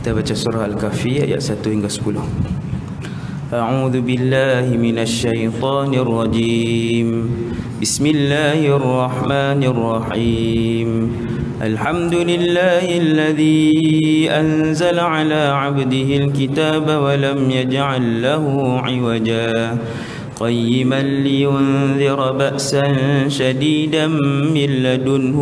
Kita baca surah Al-Kahfi ayat 1 hingga 10. A'udzu billahi minasy syaithanir rajim. Bismillahirrahmanirrahim. Alhamdulillahilladzi anzala 'ala 'abdihi al-kitaba wa lam yaj'al lahu 'iwaja. قيما لينذر بأسا شديدا من لدنه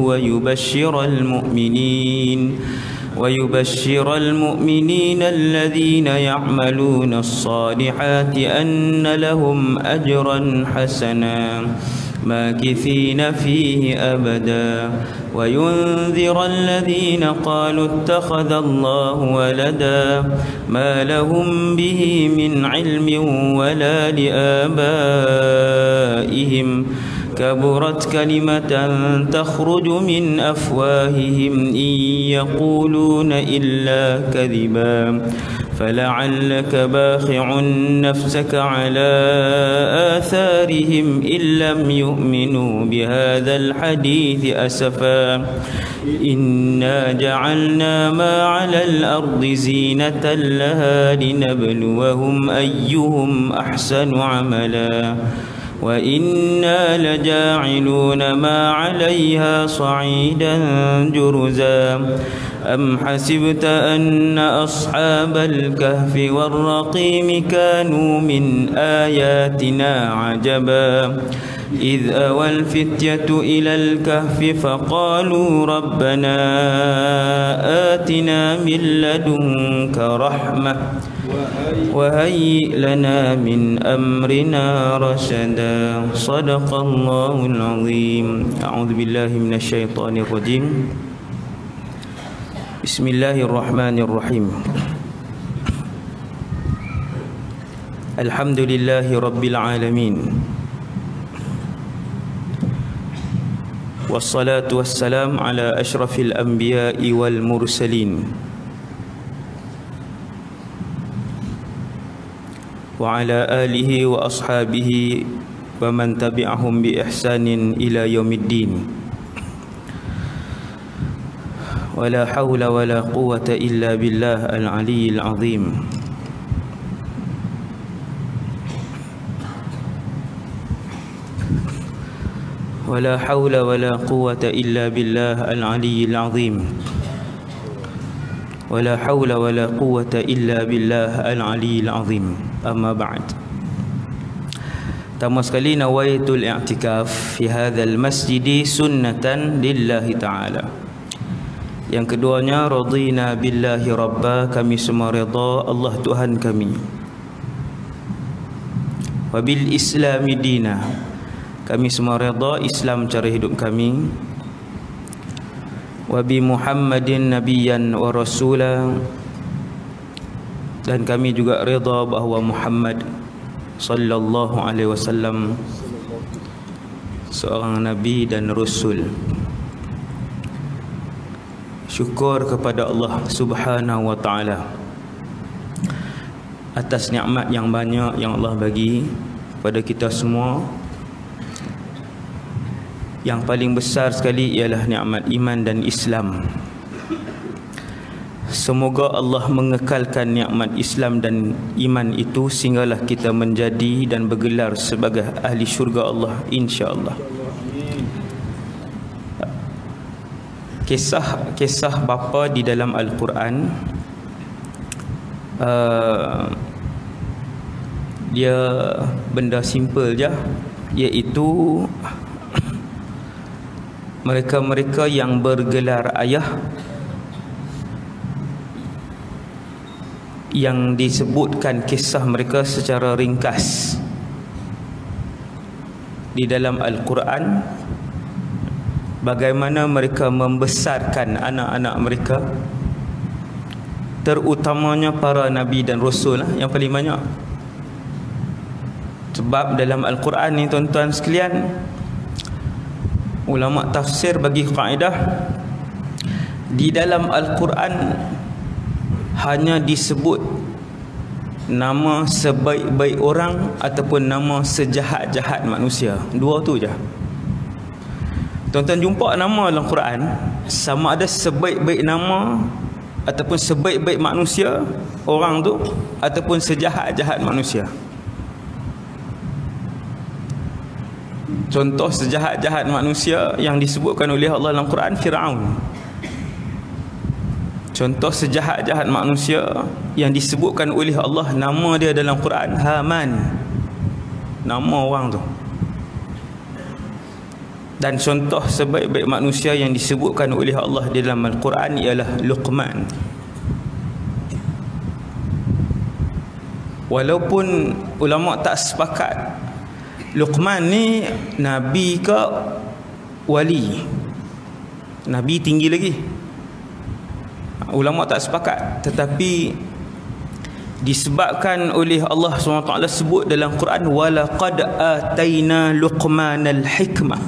ويبشر المؤمنين الذين يعملون الصالحات أن لهم أجرا حسنا ماكثين فيه أبدا وينذر الذين قالوا اتخذ الله ولدا ما لهم به من علم ولا لآبائهم كبرت كلمة تخرج من أفواههم إن يقولون إلا كذبا فلعلك باخع نفسك على آثارهم إن لم يؤمنوا بهذا الحديث أسفا إنا جعلنا ما على الأرض زينة لها لنبلوهم أيهم أحسن عملا وإنا لجاعلون ما عليها صعيدا جرزا أم حسبت أن أصحاب الكهف والرقيم كانوا من آياتنا عجبا إذ أوى الفتية إلى الكهف فقالوا ربنا آتنا من لدنك رحمة وهيئ لنا من أمرنا رشدا صدق الله العظيم. أعوذ بالله من الشيطان الرجيم. بسم الله الرحمن الرحيم. الحمد لله رب العالمين والصلاة والسلام على أشرف الأنبياء والمرسلين وعلى آله وأصحابه ومن تبعهم بإحسان إلى يوم الدين ولا حول ولا قوة إلا بالله العلي العظيم. ولا حول ولا قوة إلا بالله العلي العظيم. ولا حول ولا قوة إلا بالله العلي العظيم. أما بعد. Pertama sekali nawaitul i'tikaf fi hadzal masjid sunnatan lillahi ta'ala. Yang keduanya radina billahi rabba, kami semua redha Allah Tuhan kami. Wa bil islami dina, kami semua redha Islam cara hidup kami. Wa bi Muhammadin nabiyyan wa rasula, dan kami juga redha bahawa Muhammad sallallahu alaihi wasallam seorang nabi dan rasul. Syukur kepada Allah Subhanahu wa taala atas nikmat yang banyak yang Allah bagi kepada kita semua. Yang paling besar sekali ialah nikmat iman dan Islam. Semoga Allah mengekalkan nikmat Islam dan iman itu sehinggalah kita menjadi dan bergelar sebagai ahli syurga Allah, insya-Allah. Kisah bapa di dalam Al-Quran, dia benda simple je, iaitu mereka-mereka yang bergelar ayah, yang disebutkan kisah mereka secara ringkas di dalam Al-Quran, bagaimana mereka membesarkan anak-anak mereka, terutamanya para nabi dan rasul yang paling banyak. Sebab dalam Al-Quran ni tuan-tuan sekalian, ulama tafsir bagi kaedah, di dalam Al-Quran hanya disebut nama sebaik-baik orang ataupun nama sejahat-jahat manusia. Dua tu je. Tuan-tuan jumpa nama dalam Quran sama ada sebaik-baik nama ataupun sebaik-baik manusia orang tu, ataupun sejahat-jahat manusia. Contoh sejahat-jahat manusia yang disebutkan oleh Allah dalam Quran, Firaun. Contoh sejahat-jahat manusia yang disebutkan oleh Allah nama dia dalam Quran, Haman. Nama orang tu. Dan contoh sebaik-baik manusia yang disebutkan oleh Allah di dalam Al-Quran ialah Luqman. Walaupun ulama tak sepakat Luqman ni Nabi ke wali, Nabi tinggi lagi, ulama tak sepakat. Tetapi disebabkan oleh Allah SWT sebut dalam Quran, walaqad ataina Luqmanal hikmah,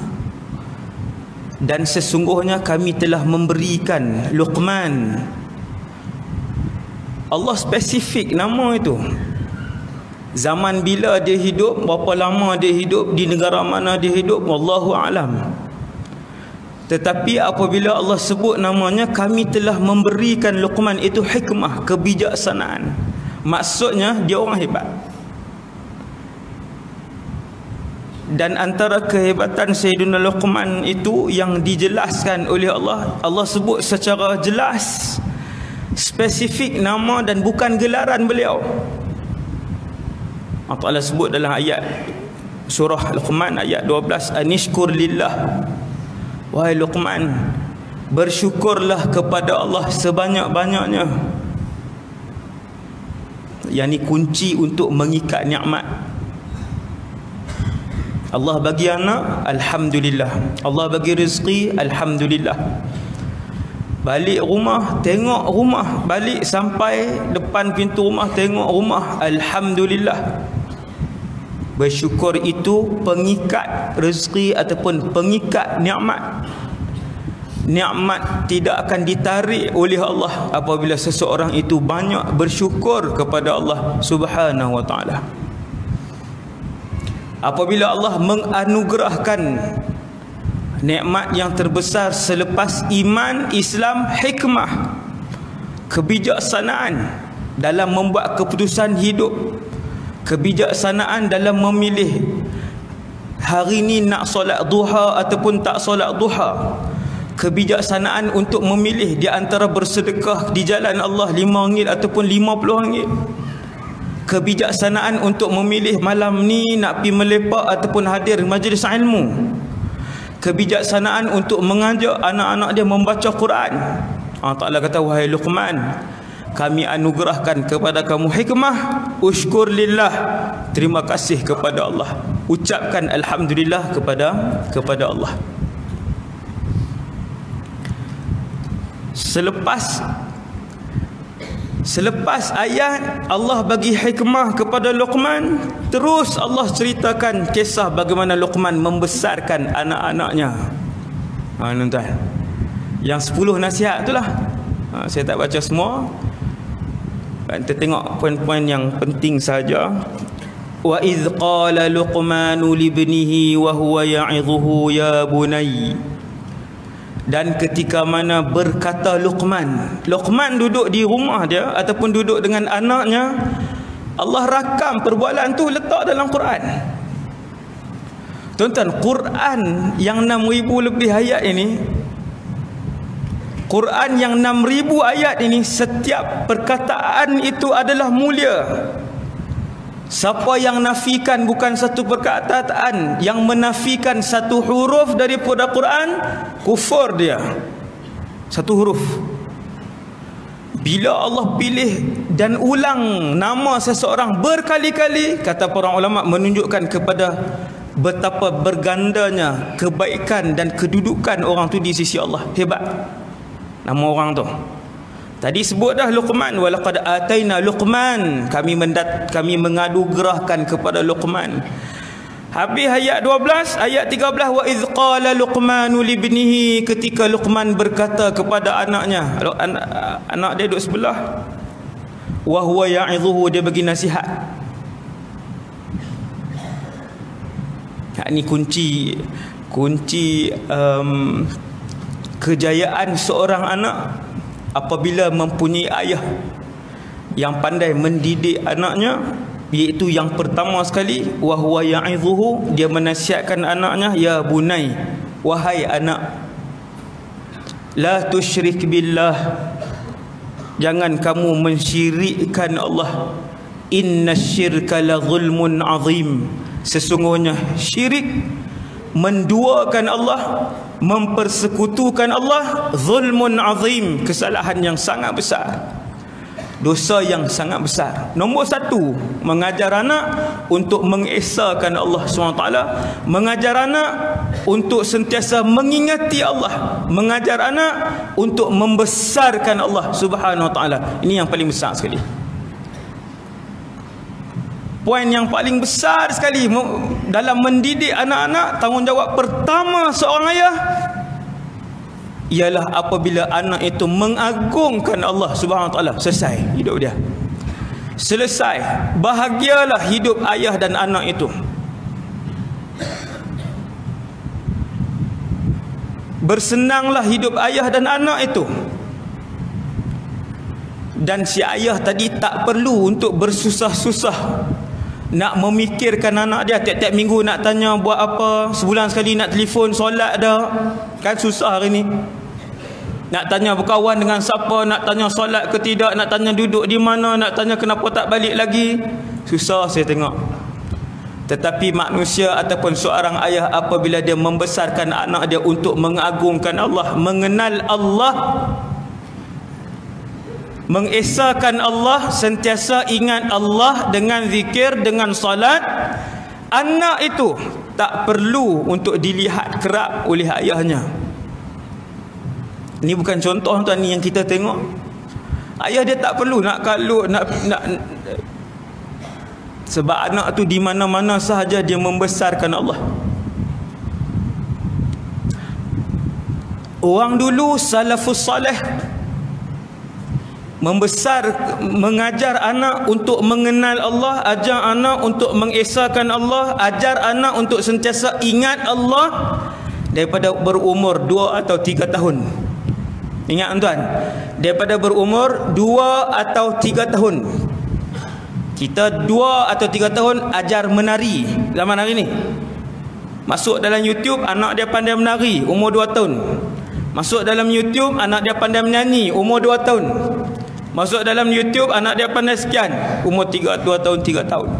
dan sesungguhnya kami telah memberikan Luqman. Allah spesifik nama itu, zaman bila dia hidup, berapa lama dia hidup, di negara mana dia hidup, wallahu alam. Tetapi apabila Allah sebut namanya, kami telah memberikan Luqman itu hikmah, kebijaksanaan. Maksudnya dia orang hebat. Dan antara kehebatan Sayyidina Luqman itu yang dijelaskan oleh Allah, Allah sebut secara jelas, spesifik nama dan bukan gelaran beliau. Allah Ta'ala sebut dalam ayat surah Luqman ayat 12, anishkur lillah, wahai Luqman, bersyukurlah kepada Allah sebanyak-banyaknya. Yang ni kunci untuk mengikat nikmat. Allah bagi anak, alhamdulillah. Allah bagi rezeki, alhamdulillah. Balik rumah, tengok rumah, balik sampai depan pintu rumah, tengok rumah, alhamdulillah. Bersyukur itu pengikat rezeki ataupun pengikat nikmat. Nikmat tidak akan ditarik oleh Allah apabila seseorang itu banyak bersyukur kepada Allah Subhanahu wa taala. Apabila Allah menganugerahkan nikmat yang terbesar selepas iman, Islam, hikmah, kebijaksanaan dalam membuat keputusan hidup, kebijaksanaan dalam memilih hari ni nak solat duha ataupun tak solat duha, kebijaksanaan untuk memilih di antara bersedekah di jalan Allah RM5 ataupun RM50, kebijaksanaan untuk memilih malam ni nak pergi melepak ataupun hadir majlis ilmu, kebijaksanaan untuk mengajak anak-anak dia membaca Quran. Allah Ta'ala kata, wahai Luqman, kami anugerahkan kepada kamu hikmah, usykur lillah, terima kasih kepada Allah, ucapkan alhamdulillah kepada Allah. Selepas ayat Allah bagi hikmah kepada Luqman, terus Allah ceritakan kisah bagaimana Luqman membesarkan anak-anaknya. Tuan-tuan, yang 10 nasihat itulah. Saya tak baca semua. Kita tengok poin-poin yang penting saja. Wa idz qala Luqmanu libnihi wa huwa ya'idhuhu ya bunayya. Dan ketika mana berkata Luqman duduk di rumah dia ataupun duduk dengan anaknya, Allah rakam perbualan tu, letak dalam Quran. Tuan-tuan, Quran yang 6,000 lebih ayat ini, Quran yang 6,000 ayat ini, setiap perkataan itu adalah mulia. Siapa yang nafikan bukan satu perkataan, yang menafikan satu huruf daripada Quran, kufur dia. Satu huruf. Bila Allah pilih dan ulang nama seseorang berkali-kali, kata para ulama, menunjukkan kepada betapa bergandanya kebaikan dan kedudukan orang tu di sisi Allah. Hebat nama orang tu. Tadi sebut dah Luqman, walaqad ataina Luqman, kami menganugerahkan kepada Luqman. Habis ayat 12, ayat 13, wa idz qala Luqmanu libnihi, ketika Luqman berkata kepada anaknya, anak dia duduk sebelah, wa huwa ya'idhuhu, dia bagi nasihat. Ini kunci kejayaan seorang anak apabila mempunyai ayah yang pandai mendidik anaknya, iaitu yang pertama sekali, wa huwa ya'idhuhu, dia menasihatkan anaknya, ya bunai, wahai anak, la tusyrik billah, jangan kamu mensyirikkan Allah, innasyirka la zulmun azim, sesungguhnya syirik, menduakan Allah, mempersekutukan Allah, zulmun azim, kesalahan yang sangat besar, dosa yang sangat besar. Nombor satu, mengajar anak untuk mengesahkan Allah SWT, mengajar anak untuk sentiasa mengingati Allah, mengajar anak untuk membesarkan Allah Subhanahu Wa Taala. Ini yang paling besar sekali. Poin yang paling besar sekali dalam mendidik anak-anak, tanggungjawab pertama seorang ayah ialah apabila anak itu mengagungkan Allah Subhanahu Wa Taala. Selesai hidup dia. Selesai. Bahagialah hidup ayah dan anak itu. Bersenanglah hidup ayah dan anak itu. Dan si ayah tadi tak perlu untuk bersusah-susah nak memikirkan anak dia. Tiap-tiap minggu nak tanya buat apa, sebulan sekali nak telefon solat dah. Kan susah hari ni. Nak tanya berkawan dengan siapa, nak tanya solat ke tidak, nak tanya duduk di mana, nak tanya kenapa tak balik lagi. Susah saya tengok. Tetapi manusia ataupun seorang ayah apabila dia membesarkan anak dia untuk mengagungkan Allah, mengenal Allah, mengesahkan Allah, sentiasa ingat Allah dengan zikir, dengan salat, anak itu tak perlu untuk dilihat kerap oleh ayahnya. Ini bukan contoh tuan, ni yang kita tengok. Ayah dia tak perlu nak kalut, nak sebab anak tu di mana-mana sahaja dia membesarkan Allah. Orang dulu salafus salih mengajar anak untuk mengenal Allah, ajar anak untuk mengesahkan Allah, ajar anak untuk sentiasa ingat Allah daripada berumur 2 atau 3 tahun. Ingat tuan, daripada berumur 2 atau 3 tahun. Kita 2 atau 3 tahun ajar menari zaman hari ni. Masuk dalam YouTube, anak dia pandai menari umur 2 tahun. Masuk dalam YouTube, anak dia pandai menyanyi umur 2 tahun. Masuk dalam YouTube, anak dia pandai sekian, umur 2 tahun, 3 tahun.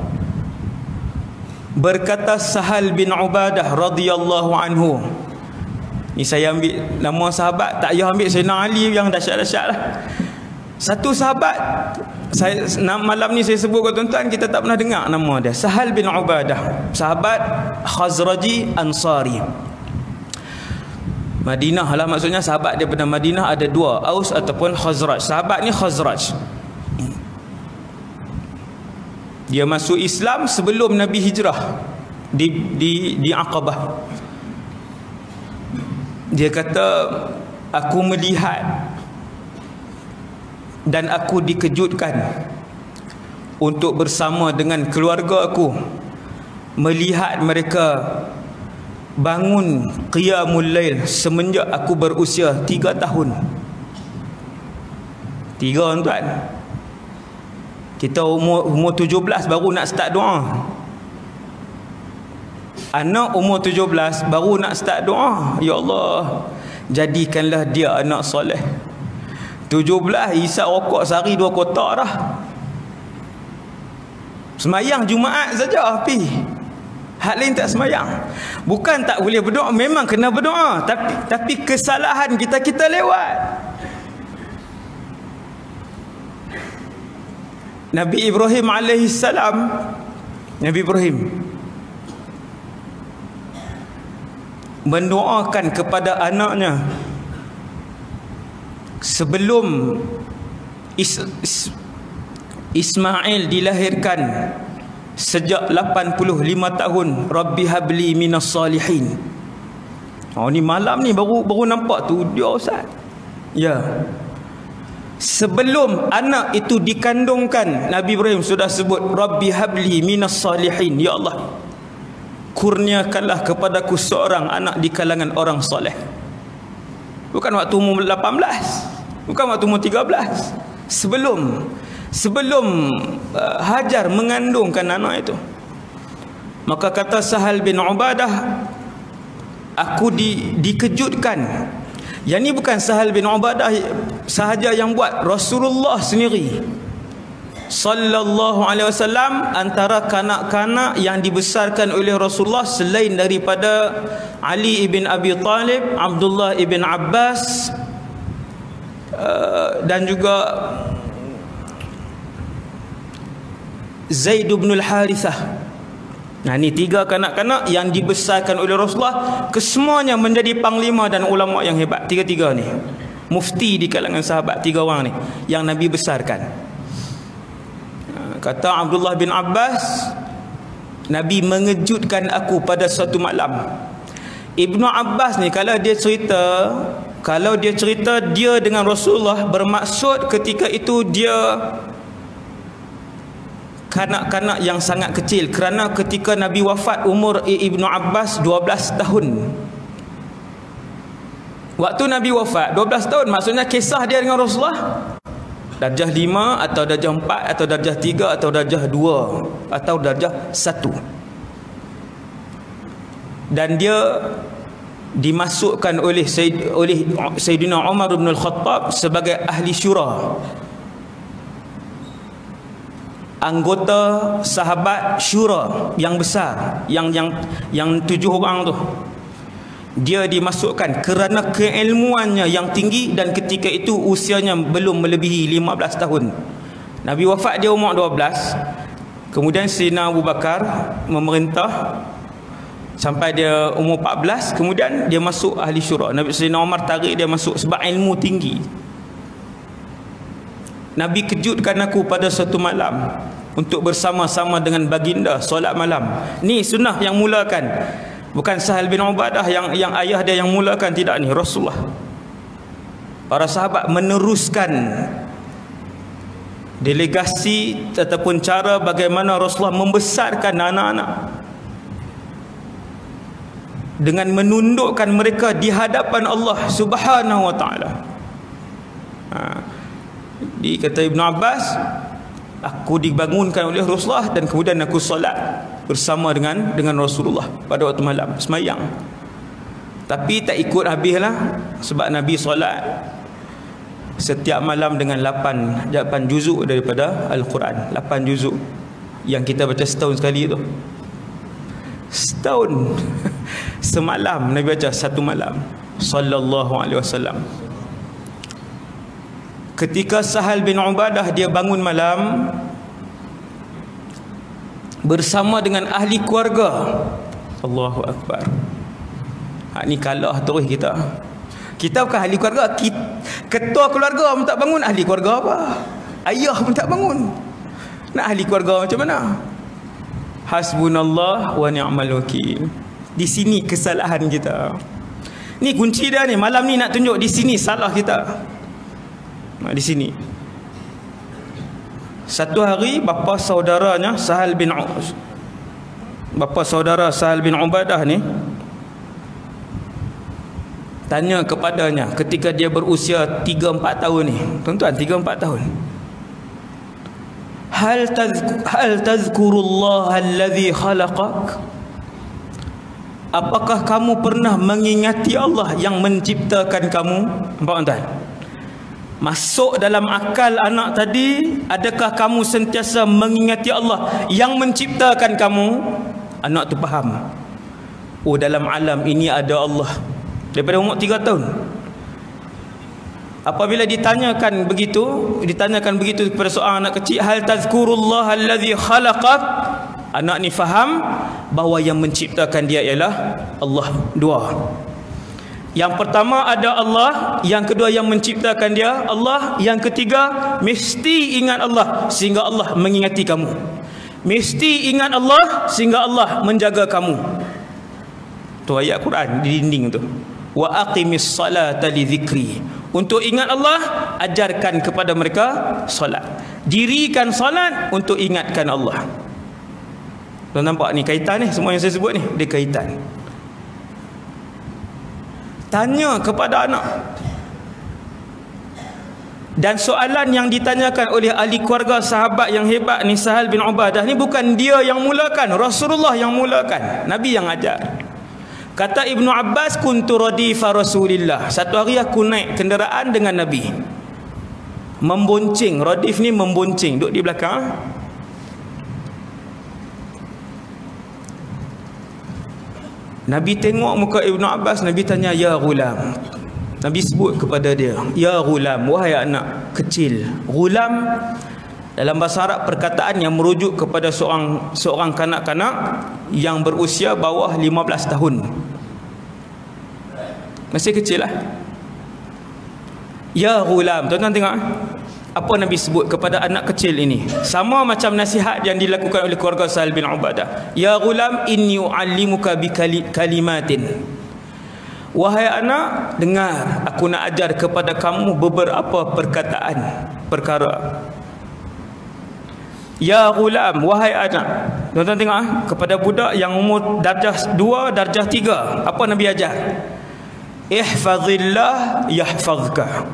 Berkata Sahal bin Ubadah radhiyallahu anhu. Ni saya ambil nama sahabat, tak payah ambil Sayyidina Ali yang dahsyat-dahsyat lah. Satu sahabat, malam ni saya sebut ke tuan-tuan, kita tak pernah dengar nama dia. Sahal bin Ubadah, sahabat Khazraji Ansari. Madinah lah, maksudnya sahabat daripada Madinah ada 2, Aus ataupun Khazraj. Sahabat ni Khazraj. Dia masuk Islam sebelum Nabi hijrah di Aqabah. Dia kata, aku melihat dan aku dikejutkan untuk bersama dengan keluarga aku melihat mereka bangun qiyamul lail semenjak aku berusia 3 tahun. 3 tuan. Kita umur 17 baru nak start doa. Anak umur 17 baru nak start doa. Ya Allah, jadikanlah dia anak soleh. 17 isap rokok sehari 2 kotak dah. Semayang Jumaat saja api. Hak lain tak semayang. Bukan tak boleh berdoa, memang kena berdoa, tapi kesalahan kita lewat. Nabi Ibrahim alaihissalam, Nabi Ibrahim mendoakan kepada anaknya sebelum Ismail dilahirkan. Sejak 85 tahun, Rabbi habli minas salihin. Oh, ni malam ni baru nampak tu dia ustaz. Ya. Sebelum anak itu dikandungkan, Nabi Ibrahim sudah sebut Rabbi habli minas salihin. Ya Allah, kurniakanlah kepadaku seorang anak di kalangan orang soleh. Bukan waktu umur 18, bukan waktu umur 13. Sebelum Hajar mengandungkan anak itu. Maka kata Sahal bin Ubadah, aku dikejutkan. Yang ni bukan Sahal bin Ubadah sahaja yang buat, Rasulullah sendiri sallallahu alaihi wasallam antara kanak-kanak yang dibesarkan oleh Rasulullah selain daripada Ali ibn Abi Talib, Abdullah ibn Abbas, dan juga Zaid bin al-Harithah. Nah, ni 3 kanak-kanak yang dibesarkan oleh Rasulullah, kesemuanya menjadi panglima dan ulama yang hebat. 3 ni mufti di kalangan sahabat, 3 orang ni yang Nabi besarkan. Kata Abdullah bin Abbas, Nabi mengejutkan aku pada suatu malam. Ibnu Abbas ni kalau dia cerita dia dengan Rasulullah, bermaksud ketika itu dia kanak-kanak yang sangat kecil, kerana ketika Nabi wafat umur Ibnu Abbas 12 tahun. Waktu Nabi wafat 12 tahun, maksudnya kisah dia dengan Rasulullah darjah 5 atau darjah 4 atau darjah 3 atau darjah 2 atau darjah 1. Dan dia dimasukkan oleh Sayyidina Umar bin Al-Khattab sebagai ahli syura, anggota sahabat syura yang besar, yang 7 orang tu. Dia dimasukkan kerana keilmuannya yang tinggi, dan ketika itu usianya belum melebihi 15 tahun. Nabi wafat dia umur 12. Kemudian Sayyidina Abu Bakar memerintah sampai dia umur 14, kemudian dia masuk ahli syura. Nabi Sayyidina Umar tarik dia masuk sebab ilmu tinggi. Nabi kejutkan aku pada satu malam untuk bersama-sama dengan baginda solat malam. Ni sunnah yang mulakan. Bukan Sahal bin Ubadah yang ayah dia yang mulakan, tidak, ni Rasulullah. Para sahabat meneruskan delegasi ataupun cara bagaimana Rasulullah membesarkan anak-anak dengan menundukkan mereka di hadapan Allah Subhanahu wa taala. Kata Ibnu Abbas, aku dibangunkan oleh Rasulullah dan kemudian aku solat bersama dengan Rasulullah pada waktu malam semayang. Tapi tak ikut habislah, sebab Nabi solat setiap malam dengan 8 juzuk daripada Al-Quran. 8 juzuk yang kita baca setahun sekali tu. Setahun semalam Nabi baca satu malam sallallahu alaihi wasallam. Ketika Sahal bin Ubadah dia bangun malam bersama dengan ahli keluarga, Allahu Akbar. Ni kalah terus kita. Kita bukan ahli keluarga, ketua keluarga pun tak bangun, ahli keluarga apa? Ayah pun tak bangun. Nak ahli keluarga macam mana? Hasbunallah wa ni'mal wakil. Di sini kesalahan kita. Ni kunci dia ni. Malam ni nak tunjuk di sini salah kita. Di sini. Satu hari bapa saudara Sahal bin Ubadah ni tanya kepadanya ketika dia berusia 3-4 tahun ni. Tuan-tuan, 3-4 tahun. Hal tazkurullah alladhi khalaqak? Apakah kamu pernah mengingati Allah yang menciptakan kamu? Nampak tuan-tuan? Masuk dalam akal anak tadi, adakah kamu sentiasa mengingati Allah yang menciptakan kamu? Anak tu faham. Oh, dalam alam ini ada Allah. Daripada umur 3 tahun. Apabila ditanyakan begitu kepada seorang anak kecil, hal tazkurullah allazi khalaqak, anak ni faham bahawa yang menciptakan dia ialah Allah. 2. Yang pertama ada Allah, yang kedua yang menciptakan dia Allah, yang ketiga mesti ingat Allah sehingga Allah mengingati kamu. Mesti ingat Allah sehingga Allah menjaga kamu. Tu ayat Quran di dinding tu. Wa aqimis salata li dzikri. Untuk ingat Allah, ajarkan kepada mereka solat. Dirikan solat untuk ingatkan Allah. Tuan nampak ni kaitan ni, semua yang saya sebut ni dia kaitan. Tanya kepada anak, Dan soalan yang ditanyakan oleh ahli keluarga sahabat yang hebat ni, Sahal bin Ubadah ni, bukan dia yang mulakan, Rasulullah yang mulakan, Nabi yang ajar. Kata Ibnu Abbas, kuntu radifa Rasulillah, satu hari aku naik kenderaan dengan Nabi, membonceng. Radif ni membonceng, duduk di belakang. Nabi tengok muka Ibnu Abbas, Nabi tanya, ya ghulam. Nabi sebut kepada dia, ya ghulam, wahai anak kecil. Ghulam dalam bahasa Arab perkataan yang merujuk kepada seorang kanak-kanak yang berusia bawah 15 tahun. Masih kecil lah. Ya ghulam, tuan-tuan tengok apa Nabi sebut kepada anak kecil ini. Sama macam nasihat yang dilakukan oleh keluarga Sahal bin Ubadah. Ya ghulam, inni u'allimuka bi kalimatin. Wahai anak, dengar, aku nak ajar kepada kamu beberapa perkara. Ya ghulam, wahai anak. Tuan-tuan tengok kepada budak yang umur darjah 2, darjah 3, apa Nabi ajar? Ihfazillah yahfazka.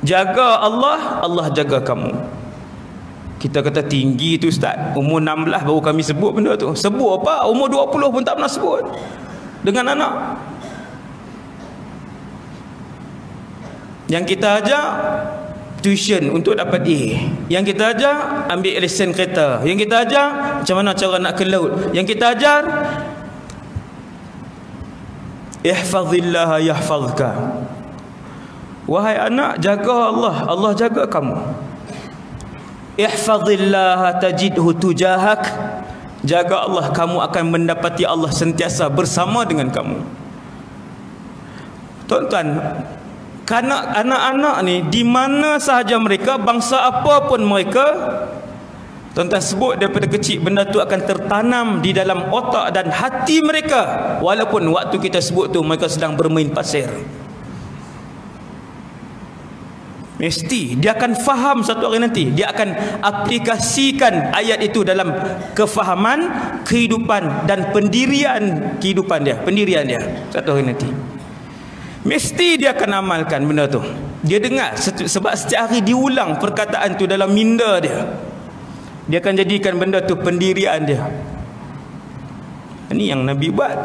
Jaga Allah, Allah jaga kamu. Kita kata tinggi tu ustaz, umur 16 baru kami sebut benda tu. Sebut apa? Umur 20 pun tak pernah sebut dengan anak. Yang kita ajar tuition untuk dapat A. Yang kita ajar ambil lesen kereta. Yang kita ajar macam mana cara nak ke laut. Yang kita ajar ihfazillah yahfazka. Wahai anak, jaga Allah, Allah jaga kamu. Ihfazillah tajidhu tujahak. Jaga Allah, kamu akan mendapati Allah sentiasa bersama dengan kamu. Tuan-tuan, karena anak-anak ni di mana sahaja mereka, bangsa apapun mereka, tuan-tuan sebut daripada kecil benda tu akan tertanam di dalam otak dan hati mereka, walaupun waktu kita sebut tu mereka sedang bermain pasir. Mesti dia akan faham satu hari nanti, dia akan aplikasikan ayat itu dalam kefahaman kehidupan dan pendirian kehidupan dia, pendirian dia satu hari nanti. Mesti dia akan amalkan benda tu. Dia dengar, sebab setiap hari diulang perkataan tu dalam minda dia. Dia akan jadikan benda tu pendirian dia. Ini yang Nabi buat.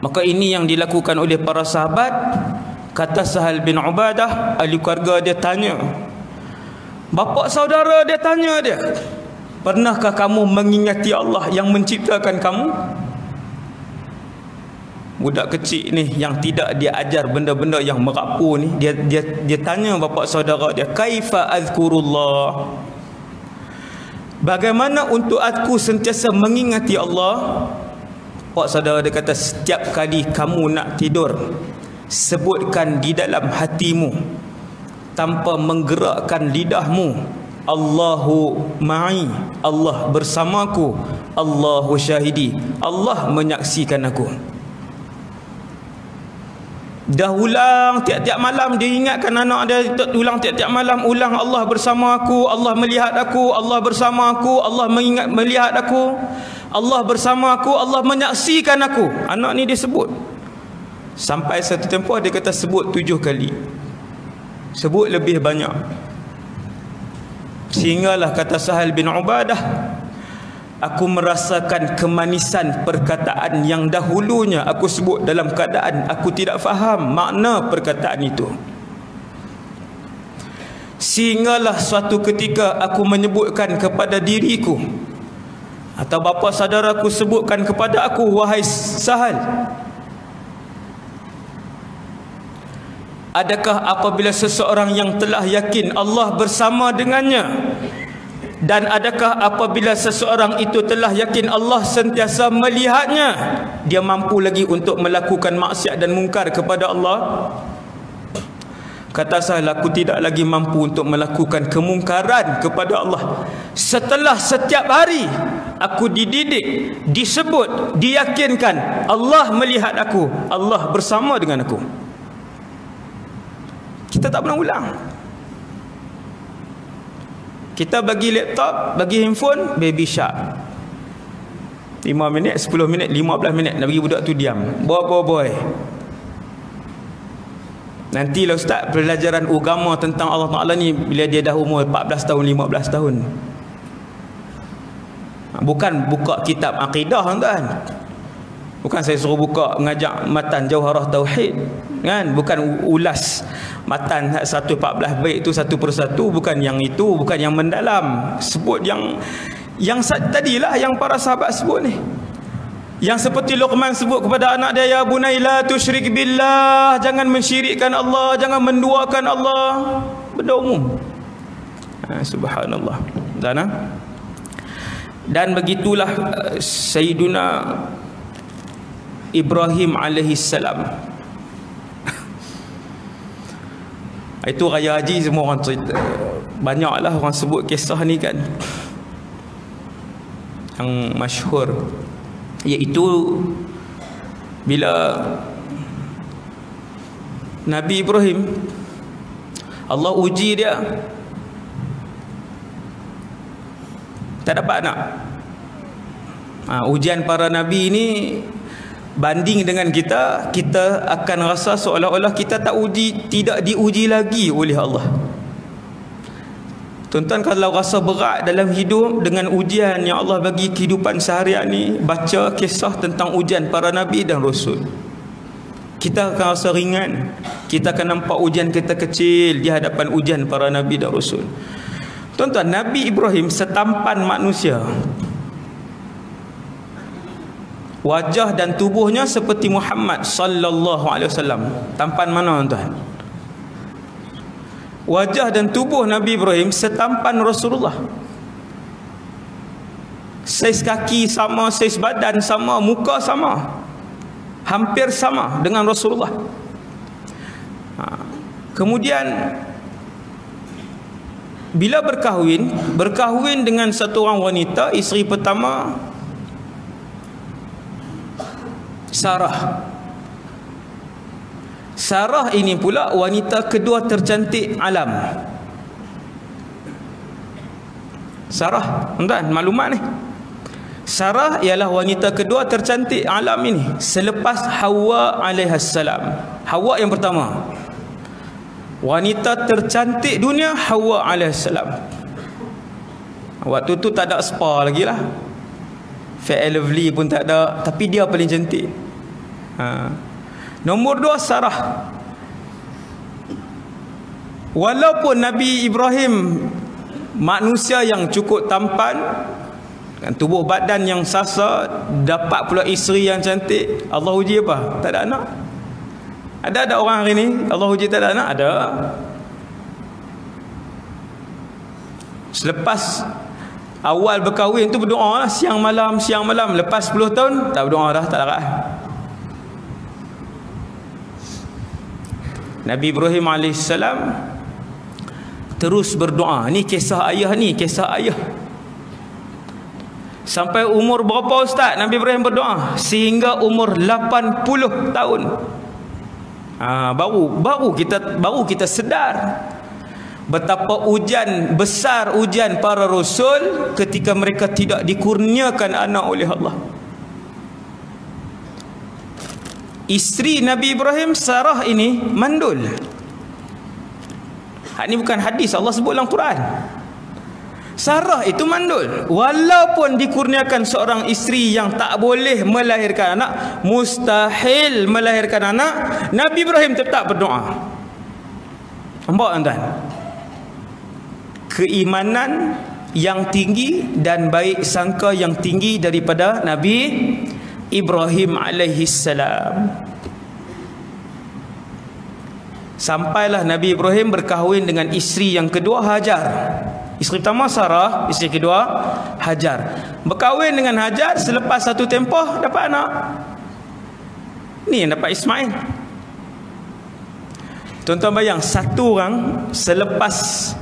Maka ini yang dilakukan oleh para sahabat. Kata Sahal bin Ubadah, ahli keluarga dia tanya, bapa saudara dia tanya dia, pernahkah kamu mengingati Allah yang menciptakan kamu? Budak kecil ni yang tidak dia ajar benda-benda yang merapu ni, dia tanya bapa saudara dia, kaifa azkurullah, bagaimana untuk aku sentiasa mengingati Allah? Pak saudara dia kata, setiap kali kamu nak tidur, sebutkan di dalam hatimu tanpa menggerakkan lidahmu, Allahu ma'i, Allah bersamaku, Allahu syahidi, Allah menyaksikan aku. Dah ulang tiap-tiap malam, dia ingatkan anak dia, ulang tiap-tiap malam, ulang Allah bersama aku, Allah melihat aku, Allah bersama aku, Allah melihat aku, Allah bersama aku, Allah menyaksikan aku. Anak ni dia sebut. Sampai satu tempoh dia kata sebut 7 kali. Sebut lebih banyak. Sehinggalah kata Sahal bin Ubadah, aku merasakan kemanisan perkataan yang dahulunya aku sebut dalam keadaan aku tidak faham makna perkataan itu. Sehinggalah suatu ketika aku menyebutkan kepada diriku, atau bapa saudaraku sebutkan kepada aku, wahai Sahal, adakah apabila seseorang yang telah yakin Allah bersama dengannya, dan adakah apabila seseorang itu telah yakin Allah sentiasa melihatnya, dia mampu lagi untuk melakukan maksiat dan mungkar kepada Allah? Kata Sahal, aku tidak lagi mampu untuk melakukan kemungkaran kepada Allah setelah setiap hari aku dididik, disebut, diyakinkan Allah melihat aku, Allah bersama dengan aku. Kita tak pernah ulang. Kita bagi laptop, bagi handphone, baby shark 5 minit, 10 minit, 15 minit nak bagi budak tu diam. Boy. Nantilah ustaz, pelajaran agama tentang Allah Ta'ala ni bila dia dah umur 14 tahun, 15 tahun. Bukan buka kitab akidah tuan. Bukan saya suruh buka mengajak matan Jauharah Tauhid, kan? Bukan ulas matan 114 bait itu satu persatu, bukan yang itu, bukan yang mendalam. Sebut yang tadilah yang para sahabat sebut ni. Yang seperti Luqman sebut kepada anak dia, ya bunai la tusyrik billah, jangan mensyirikkan Allah, jangan menduakan Allah. Benda umum. Subhanallah. Dan begitulah Sayyiduna Ibrahim alaihi salam. Itu raya haji semua orang cerita. Banyaklah orang sebut kisah ni kan, yang masyhur, iaitu bila Nabi Ibrahim, Allah uji dia, tak dapat anak. Ujian para nabi ni banding dengan kita akan rasa seolah-olah kita tidak diuji lagi oleh Allah. Tuan-tuan, kalau rasa berat dalam hidup dengan ujian yang Allah bagi kehidupan seharian ni, baca kisah tentang ujian para nabi dan rasul. Kita akan rasa ringan. Kita akan nampak ujian kita kecil di hadapan ujian para nabi dan rasul. Tuan-tuan, Nabi Ibrahim setampan manusia. Wajah dan tubuhnya seperti Muhammad sallallahu alaihi wasallam. Tampan mana tuan? Wajah dan tubuh Nabi Ibrahim setampan Rasulullah. Saiz kaki sama, saiz badan sama, muka sama, hampir sama dengan Rasulullah. Kemudian bila berkahwin dengan satu orang wanita, isteri pertama Sarah ini pula wanita kedua tercantik alam. Sarah, tuan, maklumat ni. Sarah ialah wanita kedua tercantik alam ini selepas Hawa alaihassalam. Hawa yang pertama, wanita tercantik dunia, Hawa alaihassalam. Waktu tu tak ada spa lagi lah, Fair and Lovely pun tak ada, tapi dia paling cantik. Nombor 2 Sarah. Walaupun Nabi Ibrahim manusia yang cukup tampan, tubuh badan yang sasa, dapat pula isteri yang cantik, Allah uji apa? Tak ada anak. Ada orang hari ni Allah uji tak ada anak? Ada. Selepas awal berkahwin tu berdoa lah, siang malam. Lepas 10 tahun tak berdoa dah, tak larat. Nabi Ibrahim AS terus berdoa. Ni kisah ayah sampai umur berapa ustaz Nabi Ibrahim berdoa? Sehingga umur 80 tahun. Baru kita sedar betapa besar ujian para rasul ketika mereka tidak dikurniakan anak oleh Allah. Isteri Nabi Ibrahim, Sarah ini mandul. Ini bukan hadis, Allah sebut dalam Quran. Sarah itu mandul. Walaupun dikurniakan seorang isteri yang tak boleh melahirkan anak, mustahil melahirkan anak, Nabi Ibrahim tetap berdoa. Nampak tuan? Keimanan yang tinggi dan baik sangka yang tinggi daripada Nabi Ibrahim alaihissalam. Sampailah Nabi Ibrahim berkahwin dengan isteri yang kedua, Hajar. Isteri pertama Sarah, isteri kedua Hajar. Berkahwin dengan Hajar, selepas satu tempoh dapat anak. Ni yang dapat Ismail. Tuan-tuan bayang, satu orang selepas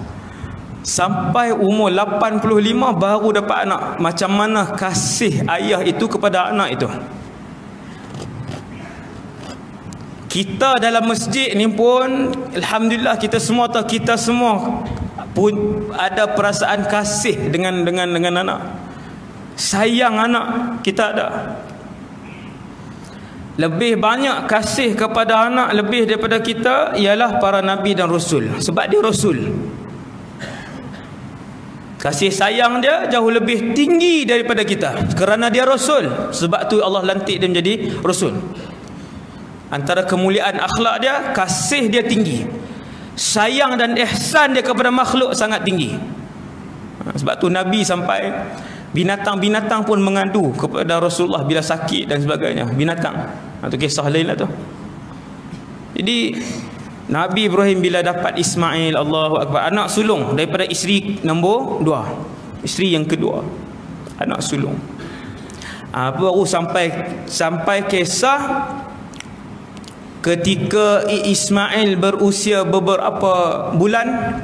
sampai umur 85 baru dapat anak. Macam mana kasih ayah itu kepada anak itu? Kita dalam masjid ni pun alhamdulillah kita semua pun ada perasaan kasih dengan anak. Sayang anak kita ada. lebih banyak kasih kepada anak lebih daripada kita ialah para nabi dan rasul, sebab dia rasul. Kasih sayang dia jauh lebih tinggi daripada kita kerana dia rasul. Sebab tu Allah lantik dia menjadi rasul. Antara kemuliaan akhlak dia, kasih dia tinggi, sayang dan ihsan dia kepada makhluk sangat tinggi. Sebab tu Nabi sampai binatang-binatang pun mengadu kepada Rasulullah bila sakit dan sebagainya. Binatang, itu kisah lain lah tu. Jadi Nabi Ibrahim bila dapat Ismail, Allahu Akbar, anak sulung daripada isteri nombor 2, isteri yang kedua, anak sulung. Baru sampai kisah ketika Ismail berusia beberapa bulan,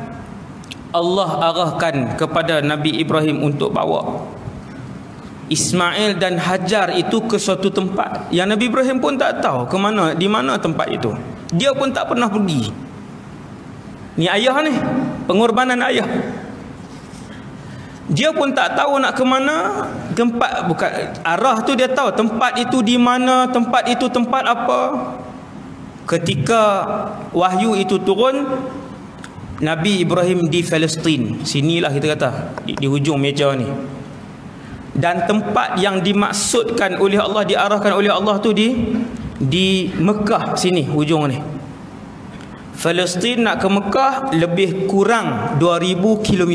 Allah arahkan kepada Nabi Ibrahim untuk bawa Ismail dan Hajar itu ke suatu tempat yang Nabi Ibrahim pun tak tahu ke mana, di mana tempat itu. Dia pun tak pernah pergi. Ni ayah ni, pengorbanan ayah. Dia pun tak tahu nak ke mana tempat, bukan arah tu dia tahu tempat itu di mana, tempat itu tempat apa. Ketika wahyu itu turun, Nabi Ibrahim di Palestin, sinilah kita kata di hujung meja ni. Dan tempat yang dimaksudkan oleh Allah, diarahkan oleh Allah tu di Mekah sini hujung ni. Palestin nak ke Mekah lebih kurang 2000 km.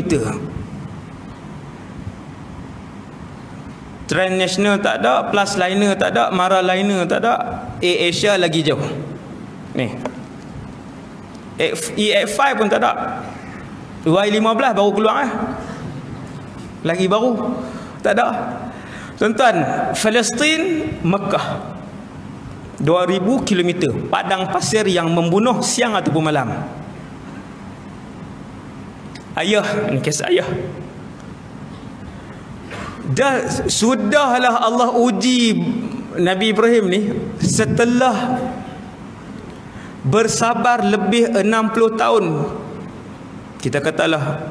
Train nasional tak ada, plus liner tak ada, mara liner tak ada, Air Asia lagi jauh. Ni EF5 pun tak ada. Y15 baru keluar lagi baru tak ada. Tuan-tuan, Palestin, Mekah 2000 km, padang pasir yang membunuh siang ataupun malam. Ayah, ini kisah ayah. Dah sudahlah Allah uji Nabi Ibrahim ni setelah bersabar lebih 60 tahun. Kita katalah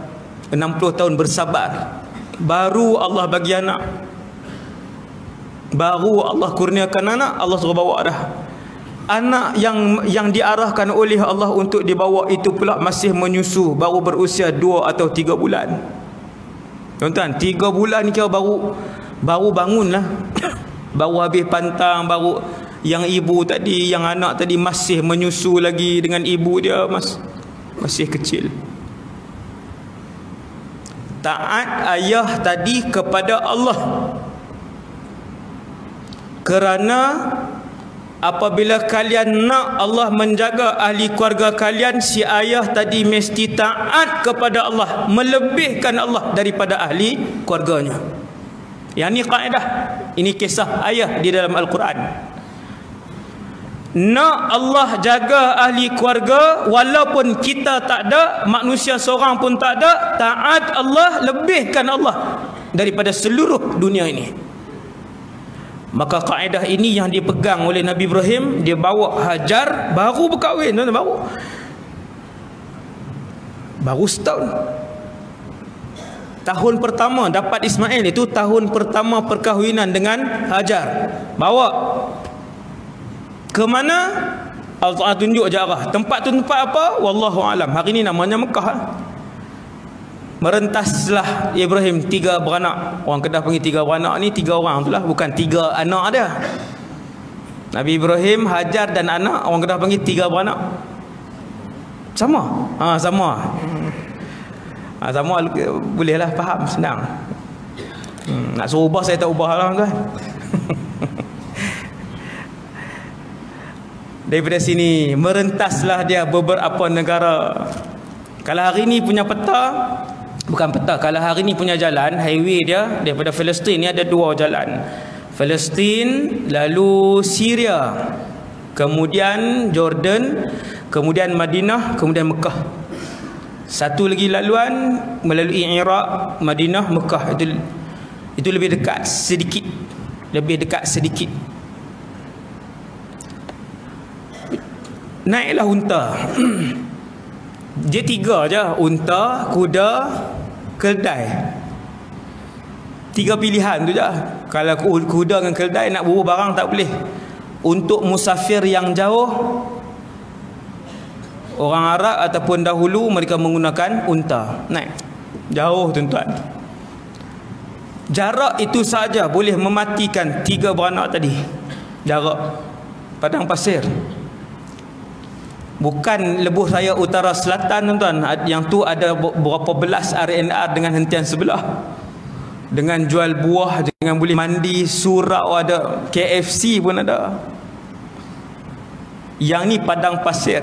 60 tahun bersabar, baru Allah bagi anak, baru Allah kurniakan anak. Allah suruh bawa dah anak yang diarahkan oleh Allah untuk dibawa itu pula masih menyusu, baru berusia 2 atau 3 bulan. Tuan-tuan, 3 bulan ni kira baru bangun lah. Baru habis pantang, baru yang ibu tadi, yang anak tadi masih menyusu lagi dengan ibu dia, masih kecil. Taat ayah tadi kepada Allah, kerana apabila kalian nak Allah menjaga ahli keluarga kalian, si ayah tadi mesti taat kepada Allah, melebihkan Allah daripada ahli keluarganya. Yang ni kaedah, ini kisah ayah di dalam Al-Quran. Nak Allah jaga ahli keluarga, walaupun kita tak ada, manusia seorang pun tak ada, taat Allah, lebihkan Allah daripada seluruh dunia ini. Maka kaedah ini yang dipegang oleh Nabi Ibrahim. Dia bawa Hajar, baru berkahwin, baru setahun. Tahun pertama dapat Ismail itu tahun pertama perkahwinan dengan Hajar. Bawa ke mana? Allah tunjuk je arah. Tempat tu tempat apa? Wallahu alam. Hari ni namanya Mekah. Merentaslah Ibrahim 3 beranak. Orang Kedah panggil 3 beranak ni 3 orang tu lah, bukan 3 anak dia. Nabi Ibrahim, Hajar dan anak, orang Kedah panggil 3 beranak. Sama. Sama. Sama bolehlah faham, senang. Nak suruh ubah saya tak ubah lah tuan. Daripada sini merentaslah dia beberapa negara. Kalau hari ni punya peta, bukan peta, kalau hari ni punya jalan, highway dia daripada Palestin ni ada 2 jalan. Palestin, lalu Syria, kemudian Jordan, kemudian Madinah, kemudian Mekah. Satu lagi laluan melalui Iraq, Madinah, Mekah. Itu lebih dekat sedikit. Lebih dekat sedikit. Naiklah unta. Dia 3 je, unta, kuda, keldai. 3 pilihan tu je. Kalau kuda dengan keldai nak bawa barang tak boleh. Untuk musafir yang jauh, orang Arab ataupun dahulu mereka menggunakan unta. Naik jauh tuan-tuan. Jarak itu saja boleh mematikan 3 beranak tadi. Jarak padang pasir. Bukan lebuh raya utara selatan tuan-tuan. Yang tu ada berapa belas RNR dengan hentian sebelah. Dengan jual buah, dengan boleh mandi, surau ada, KFC pun ada. Yang ni padang pasir.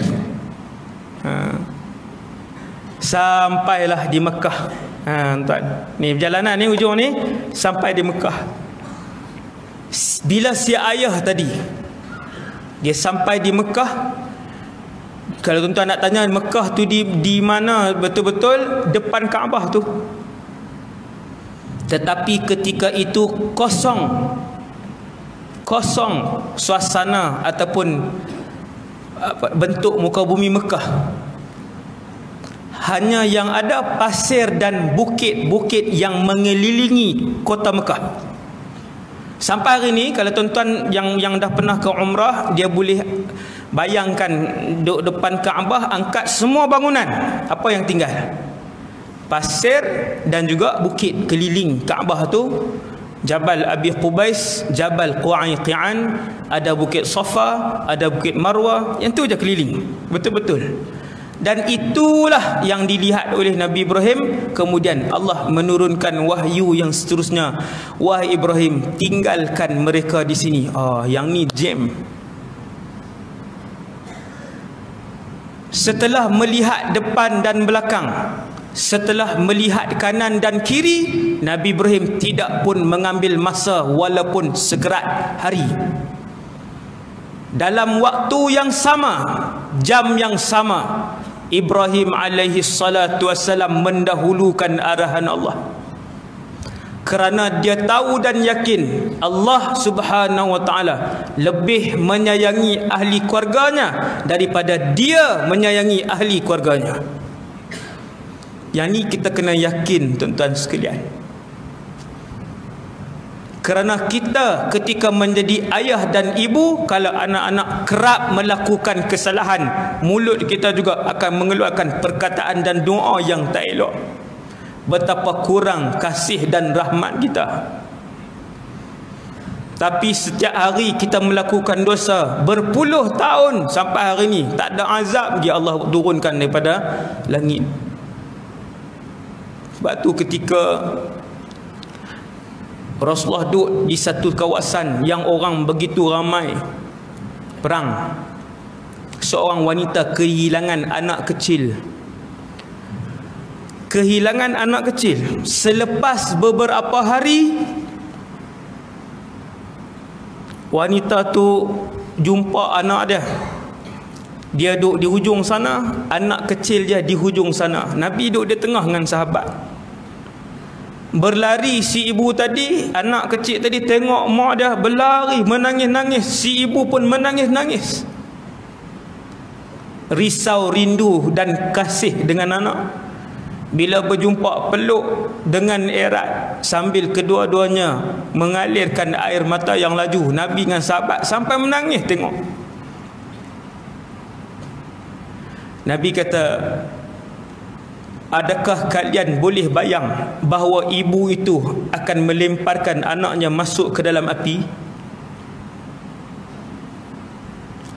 Sampailah di Mekah. Tuan. Ni perjalanan ni, ujung ni sampai di Mekah. Bila si ayah tadi dia sampai di Mekah, kalau tuan-tuan nak tanya Mekah tu di mana betul-betul, depan Kaabah tu. Tetapi ketika itu kosong suasana ataupun bentuk muka bumi Mekah. Hanya yang ada pasir dan bukit-bukit yang mengelilingi kota Mekah. Sampai hari ni kalau tuan-tuan yang dah pernah ke umrah, dia boleh bayangkan duduk depan Kaabah, angkat semua bangunan, apa yang tinggal? Pasir dan juga bukit keliling Kaabah tu. Jabal Abi Qubais, Jabal Qu'ayqi'an, ada bukit Safa, ada bukit Marwah, yang tu je keliling. Betul-betul. Dan itulah yang dilihat oleh Nabi Ibrahim. Kemudian Allah menurunkan wahyu yang seterusnya. Wahai Ibrahim, tinggalkan mereka di sini. Yang ni jam. Setelah melihat depan dan belakang, setelah melihat kanan dan kiri, Nabi Ibrahim tidak pun mengambil masa walaupun segerat hari. Dalam waktu yang sama, jam yang sama, Ibrahim alaihi salatu wassalam mendahulukan arahan Allah. Kerana dia tahu dan yakin Allah subhanahu wa ta'ala lebih menyayangi ahli keluarganya daripada dia menyayangi ahli keluarganya. Yang ni kita kena yakin tuan-tuan sekalian. Kerana kita ketika menjadi ayah dan ibu, kalau anak-anak kerap melakukan kesalahan, mulut kita juga akan mengeluarkan perkataan dan doa yang tak elok. Betapa kurang kasih dan rahmat kita. Tapi setiap hari kita melakukan dosa berpuluh tahun, sampai hari ni tak ada azab lagi Allah turunkan daripada langit. Sebab tu ketika Rasulullah duduk di satu kawasan yang orang begitu ramai, perang, seorang wanita kehilangan anak kecil. Kehilangan anak kecil. Selepas beberapa hari, wanita tu jumpa anak dia. Dia duduk di hujung sana, anak kecil dia di hujung sana. Nabi duduk di tengah dengan sahabat. Berlari si ibu tadi, anak kecil tadi tengok mak dia berlari, menangis-nangis. Si ibu pun menangis-nangis. Risau, rindu dan kasih dengan anak. Bila berjumpa, peluk dengan erat sambil kedua-duanya mengalirkan air mata yang laju. Nabi dengan sahabat sampai menangis tengok. Nabi kata, adakah kalian boleh bayang bahawa ibu itu akan melemparkan anaknya masuk ke dalam api?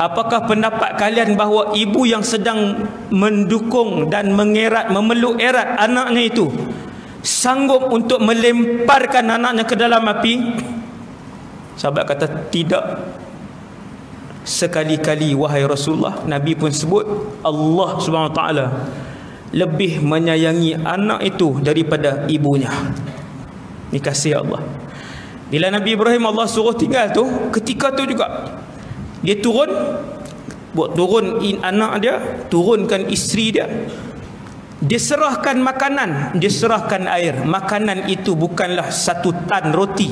Apakah pendapat kalian bahawa ibu yang sedang mendukung dan mengerat, memeluk erat anaknya itu sanggup untuk melemparkan anaknya ke dalam api? Sahabat kata, tidak. Sekali-kali wahai Rasulullah. Nabi pun sebut Allah Subhanahu Wa Taala lebih menyayangi anak itu daripada ibunya. Ini kasih Allah. Bila Nabi Ibrahim Allah suruh tinggal tu, ketika tu juga dia turun anak dia, turunkan isteri dia. Dia serahkan makanan, dia serahkan air. Makanan itu bukanlah satu tan roti,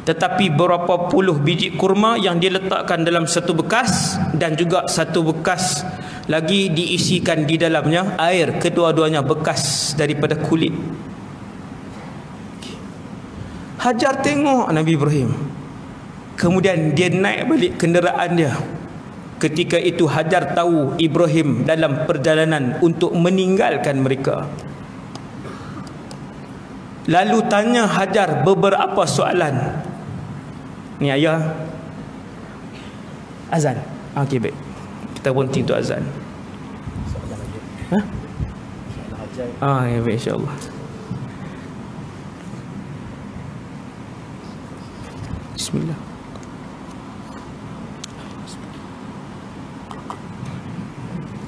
tetapi berapa puluh biji kurma yang dia letakkan dalam satu bekas, dan juga satu bekas lagi diisikan di dalamnya air. Kedua-duanya bekas daripada kulit. Hajar tengok Nabi Ibrahim. Kemudian dia naik balik kenderaan dia. Ketika itu Hajar tahu Ibrahim dalam perjalanan untuk meninggalkan mereka. Lalu tanya Hajar beberapa soalan. Ni ayah. Azan. Okey, baik. Kita berhenti untuk azan. Ha? Ya, baik, insya-Allah. Bismillah.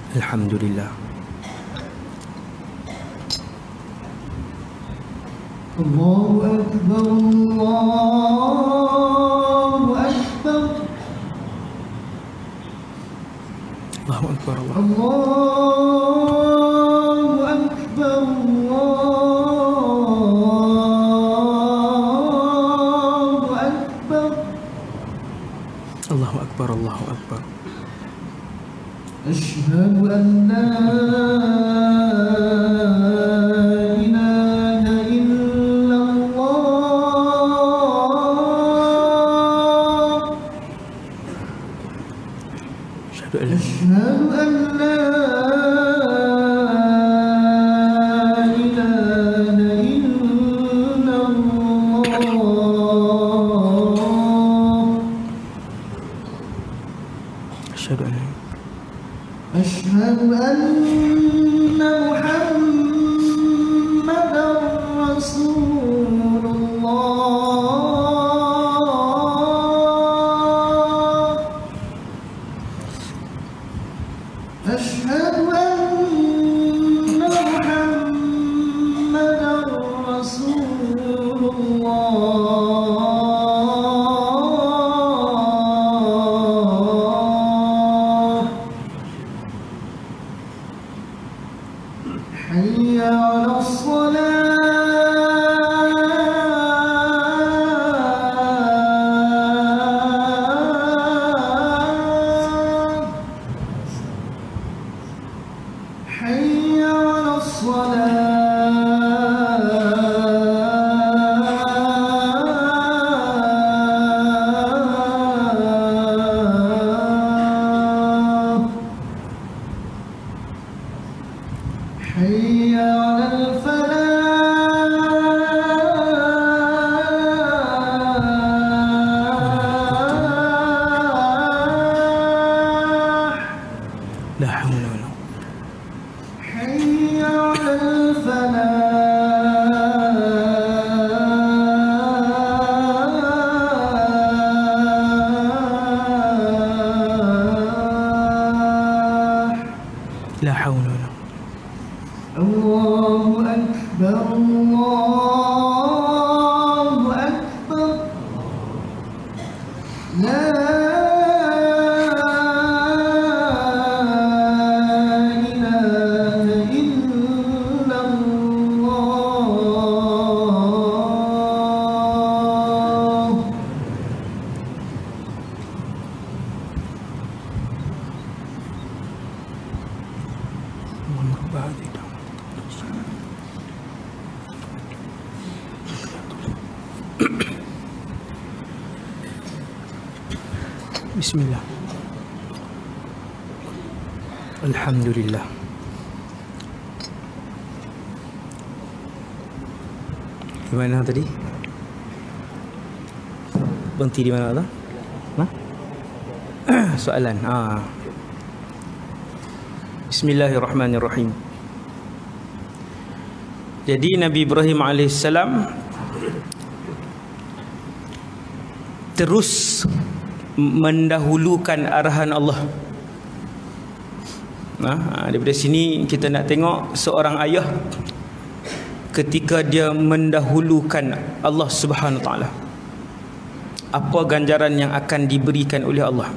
Alhamdulillah. Allahu Akbar, Allahu Akbar. Allahu Akbar, Allahu Akbar, Allahu Akbar. Allahu Akbar, Allahu Akbar. Asyhadu an la أشهد أن لا إله إلا الله أشهد أن محمدا رسول الله أشهد أن محمدا رسول الله حي على الصلاة حي على الصلاة حي على الفلاح لا حول ولا قوة. حي على الفلاح لا حول ولا قوة. الله أكبر الله أكبر لا إله إلا الله اللهم رب هذه الدعوة. Bismillah. Alhamdulillah. Di mana tadi? Berhenti di mana tu? Soalan. Bismillahirrahmanirrahim. Jadi Nabi Ibrahim alaihissalam terus mendahulukan arahan Allah. Daripada sini kita nak tengok seorang ayah ketika dia mendahulukan Allah Subhanahu Wa Taala, apa ganjaran yang akan diberikan oleh Allah.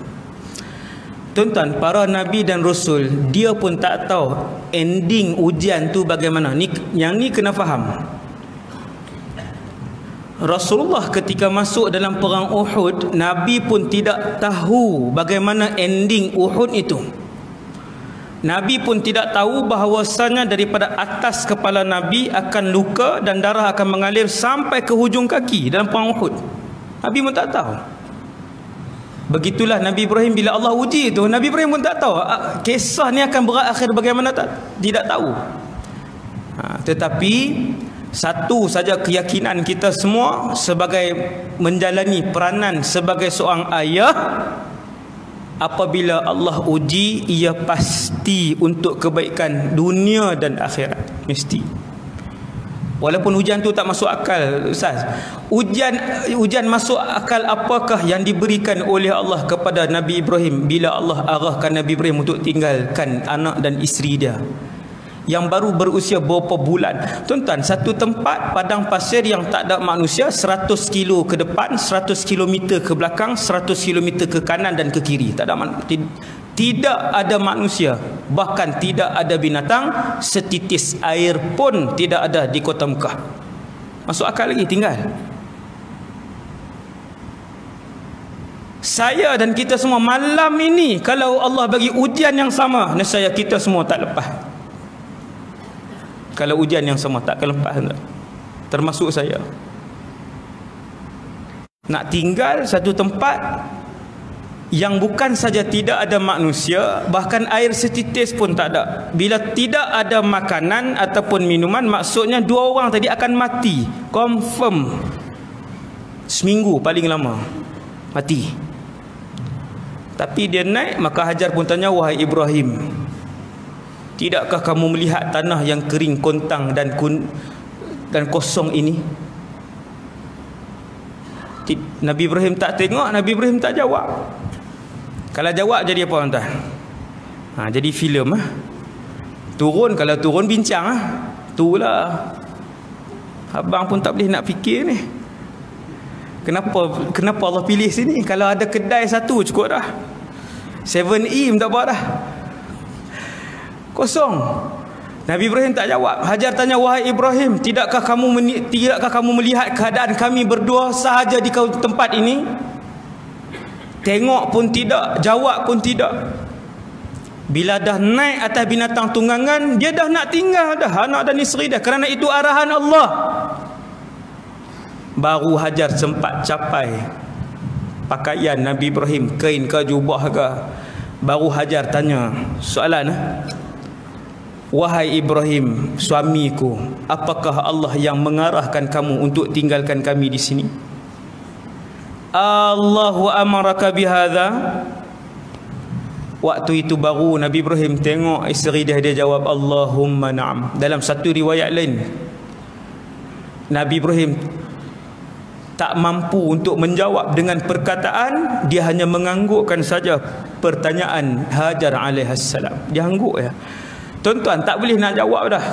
Tuan-tuan, para nabi dan rasul dia pun tak tahu ending ujian tu bagaimana. Yang ni kena faham. Rasulullah ketika masuk dalam perang Uhud, Nabi pun tidak tahu bagaimana ending Uhud itu. Nabi pun tidak tahu bahawasanya daripada atas kepala Nabi akan luka dan darah akan mengalir sampai ke hujung kaki dalam perang Uhud. Nabi pun tak tahu. Begitulah Nabi Ibrahim bila Allah uji tu, Nabi Ibrahim pun tak tahu kisah ni akan berakhir bagaimana, tidak tahu. Tetapi satu saja keyakinan kita semua sebagai menjalani peranan sebagai seorang ayah, apabila Allah uji, ia pasti untuk kebaikan dunia dan akhirat, mesti. Walaupun ujian tu tak masuk akal, Ustaz. Ujian masuk akal apakah yang diberikan oleh Allah kepada Nabi Ibrahim bila Allah arahkan Nabi Ibrahim untuk tinggalkan anak dan isteri dia yang baru berusia beberapa bulan. Tuan-tuan, satu tempat padang pasir yang tak ada manusia, 100 kilo ke depan, 100 km ke belakang, 100 km ke kanan dan ke kiri. Tidak ada manusia, bahkan tidak ada binatang, setitis air pun tidak ada di kota Mekah. Masuk akal lagi tinggal. Saya dan kita semua malam ini, kalau Allah bagi ujian yang sama, nescaya kita semua tak lepas. Kalau ujian yang sama tak akan lepas, termasuk saya. Nak tinggal satu tempat yang bukan saja tidak ada manusia, bahkan air setitis pun tak ada. Bila tidak ada makanan ataupun minuman, maksudnya 2 orang tadi akan mati, confirm. Seminggu paling lama mati. Tapi dia naik, maka Hajar pun tanya, wahai Ibrahim, tidakkah kamu melihat tanah yang kering kontang dan kosong ini? Nabi Ibrahim tak tengok, Nabi Ibrahim tak jawab. Kalau jawab jadi apa, tuan-tuan? Jadi filem. Turun, kalau turun bincang. Itulah. Abang pun tak boleh nak fikir ni. Kenapa Allah pilih sini? Kalau ada kedai satu cukup dah. 7E tak apa dah. Kosong. Nabi Ibrahim tak jawab. Hajar tanya, wahai Ibrahim, tidakkah kamu melihat keadaan kami berdua sahaja di tempat ini? Tengok pun tidak, jawab pun tidak. Bila dah naik atas binatang tunggangan, dia dah nak tinggal dah anak dan isteri dia, kerana itu arahan Allah. Baru Hajar sempat capai pakaian Nabi Ibrahim, kain ke jubah ke. Baru Hajar tanya soalan, wahai Ibrahim, suamiku, apakah Allah yang mengarahkan kamu untuk tinggalkan kami di sini? Allahu amaraka bihadza. Waktu itu baru Nabi Ibrahim tengok isteri dia, dia jawab Allahumma na'am. Dalam satu riwayat lain, Nabi Ibrahim tak mampu untuk menjawab dengan perkataan, dia hanya menganggukkan saja pertanyaan Hajar alaihissalam. Dia angguk ya. Tuan-tuan, tak boleh nak jawab dah.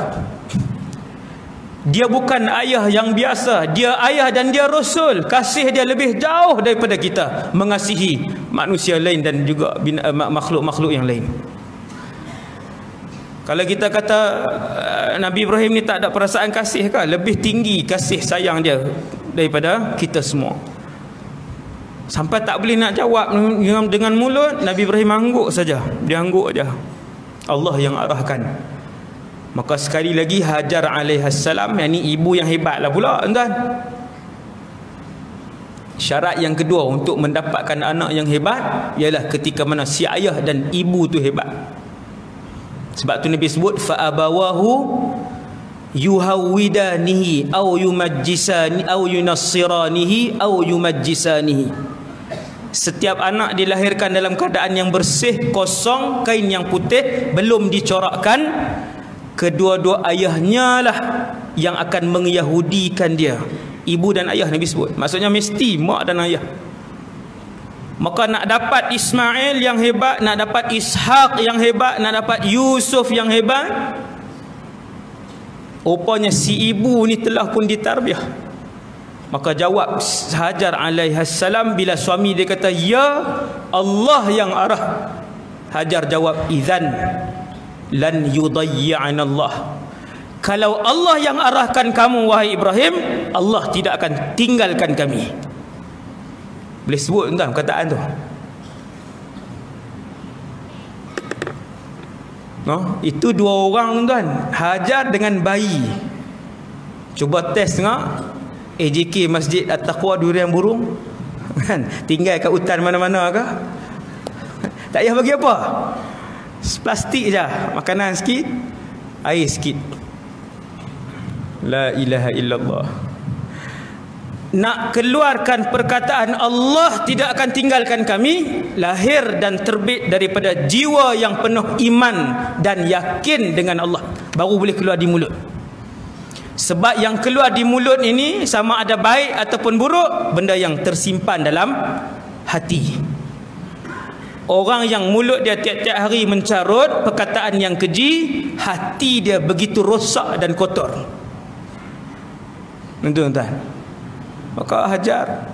Dia bukan ayah yang biasa, dia ayah dan dia rasul. Kasih dia lebih jauh daripada kita mengasihi manusia lain dan juga makhluk-makhluk yang lain. Kalau kita kata Nabi Ibrahim ni tak ada perasaan kasih ke? Lebih tinggi kasih sayang dia daripada kita semua. Sampai tak boleh nak jawab dengan mulut, Nabi Ibrahim angguk saja. Dia angguk aja. Allah yang arahkan. Maka sekali lagi Hajar alaihissalam, yang ni ibu yang hebat lah pula, tuan. Syarat yang kedua untuk mendapatkan anak yang hebat ialah ketika mana si ayah dan ibu tu hebat. Sebab tu Nabi sebut fa abawahu yuhawidanihi au yumajjisani au yunassiranihi au yumajjisanihi. Setiap anak dilahirkan dalam keadaan yang bersih, kosong, kain yang putih, belum dicorakkan. Kedua-dua ayahnya lah yang akan mengyahudikan dia. Ibu dan ayah Nabi sebut. Maksudnya mesti mak dan ayah. Maka nak dapat Ismail yang hebat, nak dapat Ishaq yang hebat, nak dapat Yusuf yang hebat, rupanya si ibu ni telah pun ditarbiah. Maka jawab Hajar alaihissalam bila suami dia kata, ya Allah yang arah. Hajar jawab, idzan lan yudayyi'ana Allah. Kalau Allah yang arahkan kamu wahai Ibrahim, Allah tidak akan tinggalkan kami. Boleh sebut tuan perkataan tu? No, itu 2 orang tuan, Hajar dengan bayi. Cuba test tengok AJK Masjid At-Taqwa Durian Burung. Kan? Tinggal kat hutan mana-mana ke? Tak payah bagi apa. Plastik je, makanan sikit, air sikit. La ilaha illallah. Nak keluarkan perkataan Allah tidak akan tinggalkan kami, lahir dan terbit daripada jiwa yang penuh iman dan yakin dengan Allah, baru boleh keluar di mulut. Sebab yang keluar di mulut ini sama ada baik ataupun buruk, benda yang tersimpan dalam hati. Orang yang mulut dia tiap-tiap hari mencarut perkataan yang keji, hati dia begitu rosak dan kotor. Tuan-tuan, maka hajar,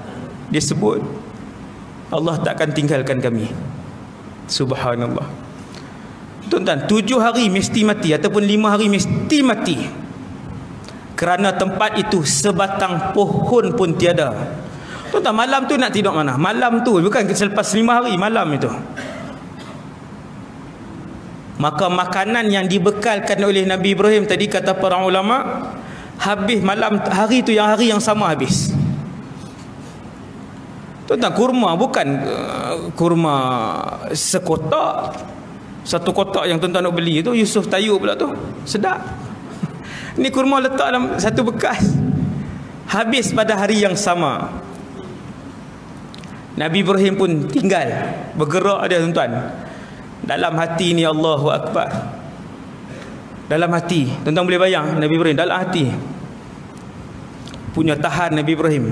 dia sebut Allah tak akan tinggalkan kami. Subhanallah. Tuan-tuan, 7 hari mesti mati ataupun 5 hari mesti mati, kerana tempat itu sebatang pohon pun tiada. Tuan-tuan, malam tu nak tidur mana? Malam tu, bukan selepas 5 hari, malam itu. Maka makanan yang dibekalkan oleh Nabi Ibrahim tadi, kata para ulama, habis malam hari tu, yang hari yang sama habis. Tuan-tuan, kurma bukan kurma sekotak. Satu kotak yang tuan-tuan nak beli tu, Yusuf Tayyub pula tu, sedap. Ni kurma letak dalam satu bekas, habis pada hari yang sama. Nabi Ibrahim pun tinggal, bergerak dia, tuan-tuan. Dalam hati ni Allahu Akbar. Dalam hati, tuan-tuan boleh bayang Nabi Ibrahim dalam hati punya tahan Nabi Ibrahim.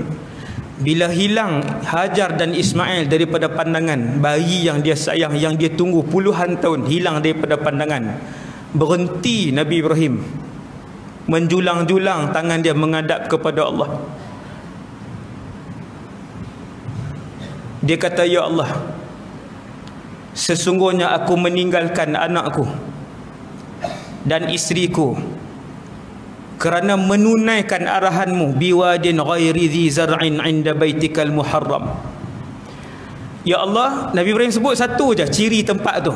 Bila hilang Hajar dan Ismail daripada pandangan, bayi yang dia sayang, yang dia tunggu puluhan tahun, hilang daripada pandangan, berhenti Nabi Ibrahim, menjulang-julang tangan dia menghadap kepada Allah. Dia kata, ya Allah, sesungguhnya aku meninggalkan anakku dan isteriku kerana menunaikan arahanmu, biwadin ghairi dhi zar'in 'inda baitikal muharram. Ya Allah, Nabi Ibrahim sebut satu je ciri tempat tu.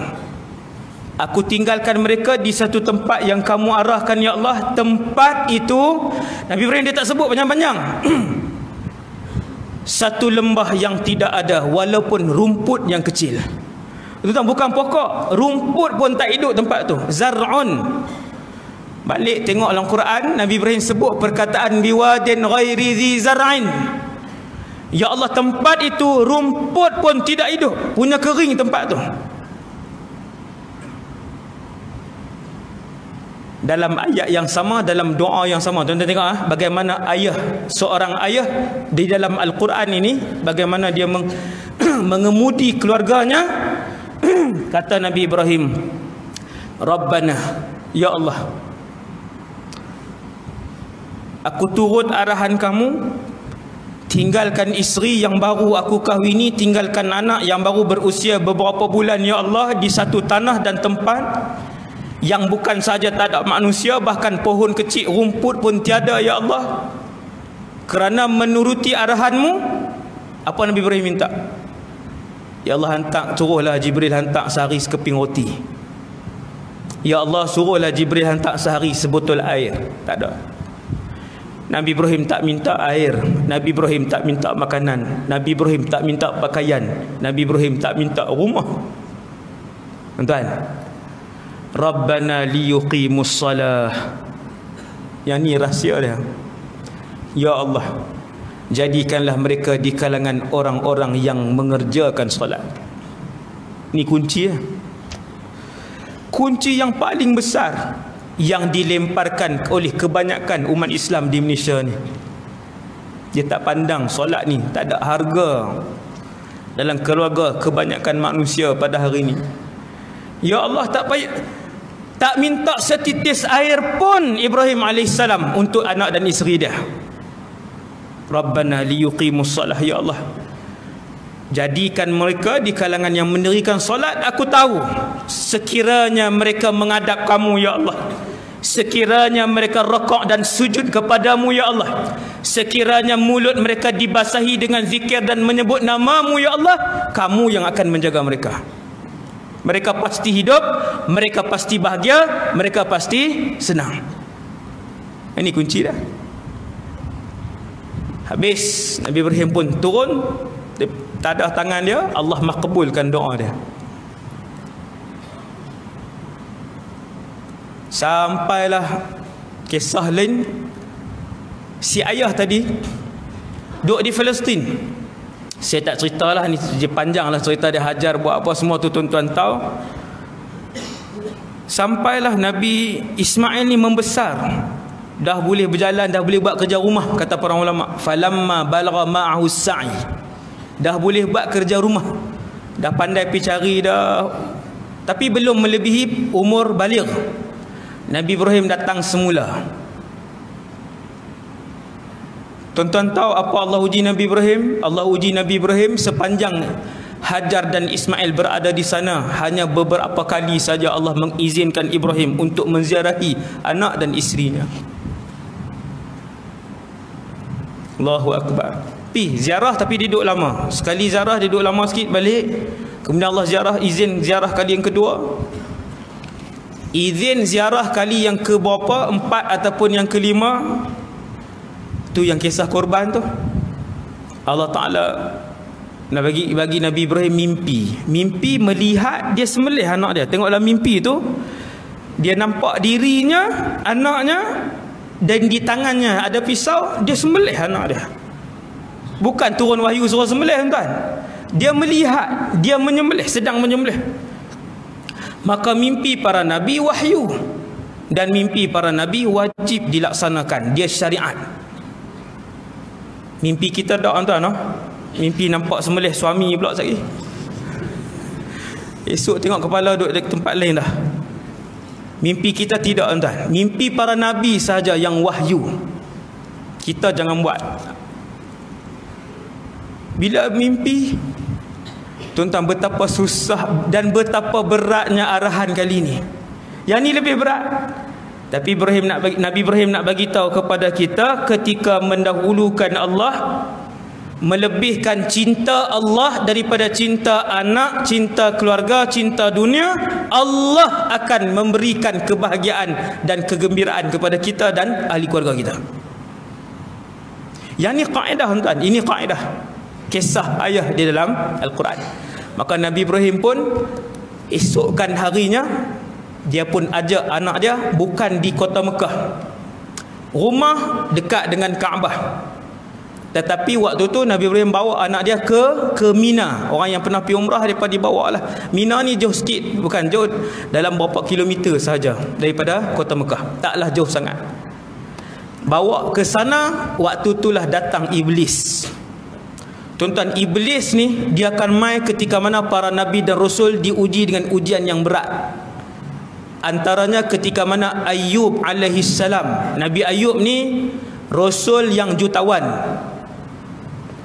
Aku tinggalkan mereka di satu tempat yang kamu arahkan, ya Allah. Tempat itu Nabi Ibrahim dia tak sebut panjang-panjang. Satu lembah yang tidak ada walaupun rumput yang kecil. Itu bukan pokok, rumput pun tak hidup tempat tu. Zar'un. Balik tengok dalam Quran, Nabi Ibrahim sebut perkataan biwadin ghairi dhi zar'in. Ya Allah, tempat itu rumput pun tidak hidup, punya kering tempat tu. Dalam ayat yang sama, dalam doa yang sama, tuan-tuan tengok bagaimana ayah, seorang ayah di dalam Al-Quran ini, bagaimana dia mengemudi keluarganya. Kata Nabi Ibrahim, Rabbana, ya Allah, aku turut arahan kamu, tinggalkan isteri yang baru aku kahwini, tinggalkan anak yang baru berusia beberapa bulan, ya Allah, di satu tanah dan tempat yang bukan saja tak ada manusia, bahkan pohon kecil, rumput pun tiada, ya Allah. Kerana menuruti arahanmu, apa Nabi Ibrahim minta? Ya Allah, suruhlah Jibril hantar sehari sekeping roti. Ya Allah, suruhlah Jibril hantar sehari sebotol air. Tak ada. Nabi Ibrahim tak minta air, Nabi Ibrahim tak minta makanan, Nabi Ibrahim tak minta pakaian, Nabi Ibrahim tak minta rumah. Tuan-tuan, Rabbana liyuqimus salah. Yang ni rahsia dia. Ya Allah, jadikanlah mereka di kalangan orang-orang yang mengerjakan solat. Ni kunci ya. Kunci yang paling besar yang dilemparkan oleh kebanyakan umat Islam di Malaysia ni. Dia tak pandang solat ni tak ada harga dalam keluarga kebanyakan manusia pada hari ini. Ya Allah, tak minta setitis air pun Ibrahim AS untuk anak dan isteri dia. Rabbana liyuqimus salah, ya Allah, jadikan mereka di kalangan yang mendirikan solat. Aku tahu sekiranya mereka menghadap kamu, ya Allah, sekiranya mereka rakaat dan sujud kepadamu, ya Allah, sekiranya mulut mereka dibasahi dengan zikir dan menyebut namamu, ya Allah, kamu yang akan menjaga mereka. Mereka pasti hidup, mereka pasti bahagia, mereka pasti senang. Ini kunci dah. Habis Nabi Ibrahim pun turun tak ada tangan dia, Allah makbulkan doa dia. Sampailah kisah lain, si ayah tadi duduk di Palestin. Saya tak ceritalah, ni panjanglah cerita dia hajar buat apa semua tu, tuan-tuan tahu. Sampailah Nabi Ismail ni membesar, dah boleh berjalan, dah boleh buat kerja rumah, kata para ulama. Falamma balagha ma'ahu sa'i, dah boleh buat kerja rumah, dah pandai pergi cari dah, tapi belum melebihi umur baligh. Nabi Ibrahim datang semula. Tuan-tuan tahu apa Allah uji Nabi Ibrahim? Allah uji Nabi Ibrahim sepanjang Hajar dan Ismail berada di sana, hanya beberapa kali saja Allah mengizinkan Ibrahim untuk menziarahi anak dan isterinya. Allahu Akbar. Ziarah tapi dia duduk lama. Sekali ziarah dia duduk lama sikit, balik. Kemudian Allah izin ziarah kali yang kedua. Izin ziarah kali yang ke berapa, 4 ataupun yang ke-5, tu yang kisah korban tu. Allah Ta'ala nak bagi Nabi Ibrahim mimpi melihat dia sembelih anak dia. Tengoklah mimpi tu, dia nampak dirinya, anaknya, dan di tangannya ada pisau, dia sembelih anak dia. Bukan turun wahyu suruh sembelih, tuan. Dia melihat dia menyembelih, sedang menyembelih. Maka mimpi para nabi wahyu, dan mimpi para nabi wajib dilaksanakan, dia syariat. Mimpi kita tak, tuan, no? Mimpi nampak sembelih suami pula sekali, esok tengok kepala duduk di tempat lain dah. Mimpi kita tidak, tuan. Mimpi para nabi saja yang wahyu. Kita jangan buat. Bila mimpi, tuan-tuan, betapa susah dan betapa beratnya arahan kali ini. Yang ni lebih berat. Tapi Nabi Ibrahim nak bagi tahu kepada kita, ketika mendahulukan Allah, melebihkan cinta Allah daripada cinta anak, cinta keluarga, cinta dunia, Allah akan memberikan kebahagiaan dan kegembiraan kepada kita dan ahli keluarga kita. Yang ni kaedah, tuan. Ini kaedah kisah ayah di dalam Al-Quran. Maka Nabi Ibrahim pun esokkan harinya, dia pun ajak anak dia, bukan di kota Mekah, rumah dekat dengan Kaabah. Tetapi waktu tu Nabi Ibrahim bawa anak dia ke Mina. Orang yang pernah pergi umrah daripada dibawa lah. Mina ni jauh sikit, bukan jauh, dalam berapa kilometer sahaja daripada kota Mekah, taklah jauh sangat. Bawa ke sana, waktu itulah datang iblis. Tuan-tuan, iblis ni dia akan mai ketika mana para nabi dan rasul diuji dengan ujian yang berat. Antaranya ketika mana Ayub alaihi salam. Nabi Ayub ni rasul yang jutawan.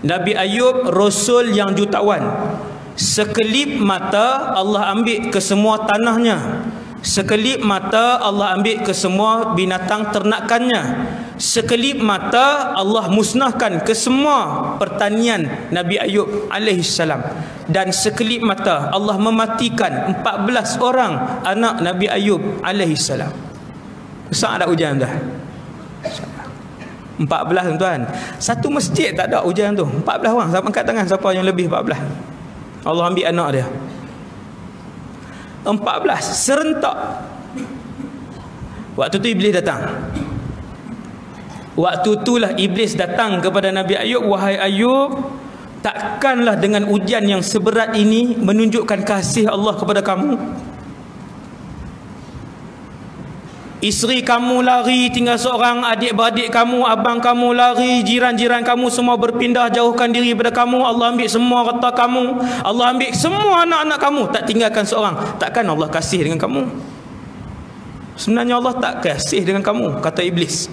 Nabi Ayub rasul yang jutawan. Sekelip mata Allah ambil ke semua tanahnya. Sekelip mata Allah ambil ke semua binatang ternakannya. Sekelip mata Allah musnahkan ke semua pertanian Nabi Ayub alaihi salam. Dan sekelip mata Allah mematikan 14 orang anak Nabi Ayub alaihi salam. Besar ada ujian dah. 14, tuan. Satu masjid tak ada ujian tu. 14 orang. Siapa angkat tangan siapa yang lebih 14? Allah ambil anak dia. 14 serentak. Waktu tu iblis datang. Waktu itulah iblis datang kepada Nabi Ayub, wahai Ayub, takkanlah dengan ujian yang seberat ini menunjukkan kasih Allah kepada kamu? Isteri kamu lari tinggal seorang, adik-beradik kamu, abang kamu lari, jiran-jiran kamu semua berpindah jauhkan diri daripada kamu. Allah ambil semua harta kamu, Allah ambil semua anak-anak kamu, tak tinggalkan seorang. Takkan Allah kasih dengan kamu? Sebenarnya Allah tak kasih dengan kamu, kata iblis.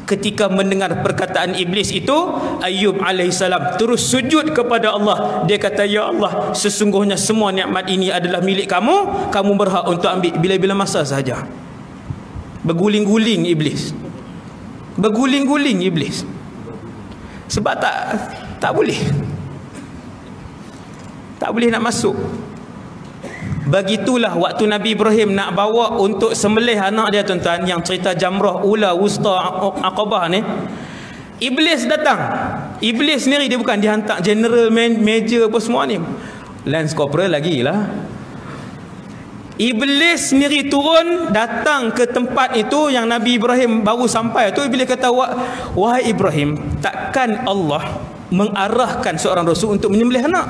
Ketika mendengar perkataan iblis itu, Ayub alaihissalam terus sujud kepada Allah. Dia kata, ya Allah, sesungguhnya semua nikmat ini adalah milik kamu. Kamu berhak untuk ambil bila-bila masa sahaja. Berguling-guling iblis. Berguling-guling iblis. Sebab tak boleh. Tak boleh nak masuk. Begitulah waktu Nabi Ibrahim nak bawa untuk sembelih anak dia, tuan-tuan, yang cerita Jamrah Ula Wusta Aqabah ni, iblis datang. Iblis sendiri dia bukan dihantar general manager apa semua ni. Lance corporal lagi lah. Iblis sendiri turun datang ke tempat itu yang Nabi Ibrahim baru sampai tu. Iblis kata, wahai Ibrahim, takkan Allah mengarahkan seorang rasul untuk menyembelih anak?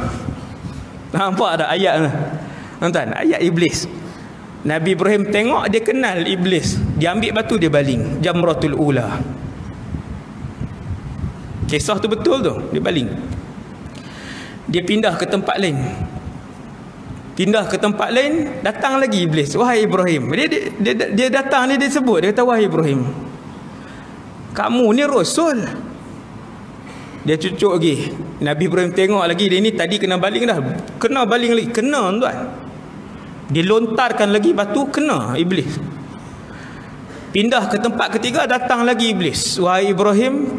Nampak ada ayat ni tuan, ayat iblis. Nabi Ibrahim tengok, dia kenal iblis, dia ambil batu, dia baling. Jamratul ula, kisah tu betul tu. Dia baling, dia pindah ke tempat lain. Pindah ke tempat lain, datang lagi iblis. Wahai Ibrahim, dia datang, dia sebut, dia kata, wahai Ibrahim, kamu ni rasul. Dia cucuk lagi. Nabi Ibrahim tengok lagi, dia ni tadi kena baling dah, kena baling lagi, kena tuan. Dia lontarkan lagi batu, kena iblis. Pindah ke tempat ketiga, datang lagi iblis. Wahai Ibrahim,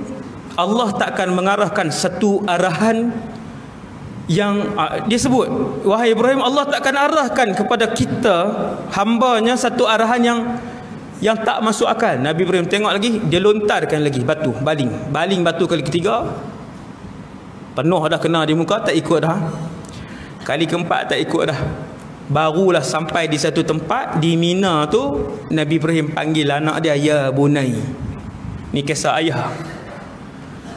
Allah takkan mengarahkan satu arahan yang dia sebut, wahai Ibrahim, Allah takkan arahkan kepada kita hambanya satu arahan yang tak masuk akal. Nabi Ibrahim tengok lagi, dia lontarkan lagi batu, baling batu kali ketiga, penuh dah kena di muka, tak ikut dah. Kali keempat tak ikut dah. Barulah sampai di satu tempat di Mina tu, Nabi Ibrahim panggil anak dia, ya bunai. Ni kisah ayah.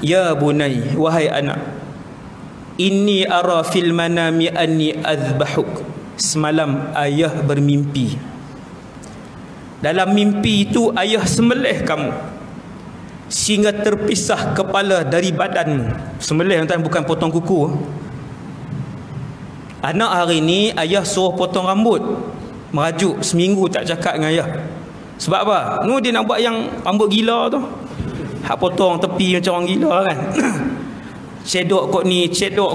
Ya bunai, wahai anak, inni ara fil manami anni azbahuk. Semalam ayah bermimpi, dalam mimpi itu ayah sembelih kamu sehingga terpisah kepala dari badanmu. Sembelih tuan, bukan potong kuku. Anak hari ni ayah suruh potong rambut, merajuk seminggu tak cakap dengan ayah. Sebab apa? Dia nak buat yang rambut gila tu, hak potong tepi macam orang gila kan. Cedok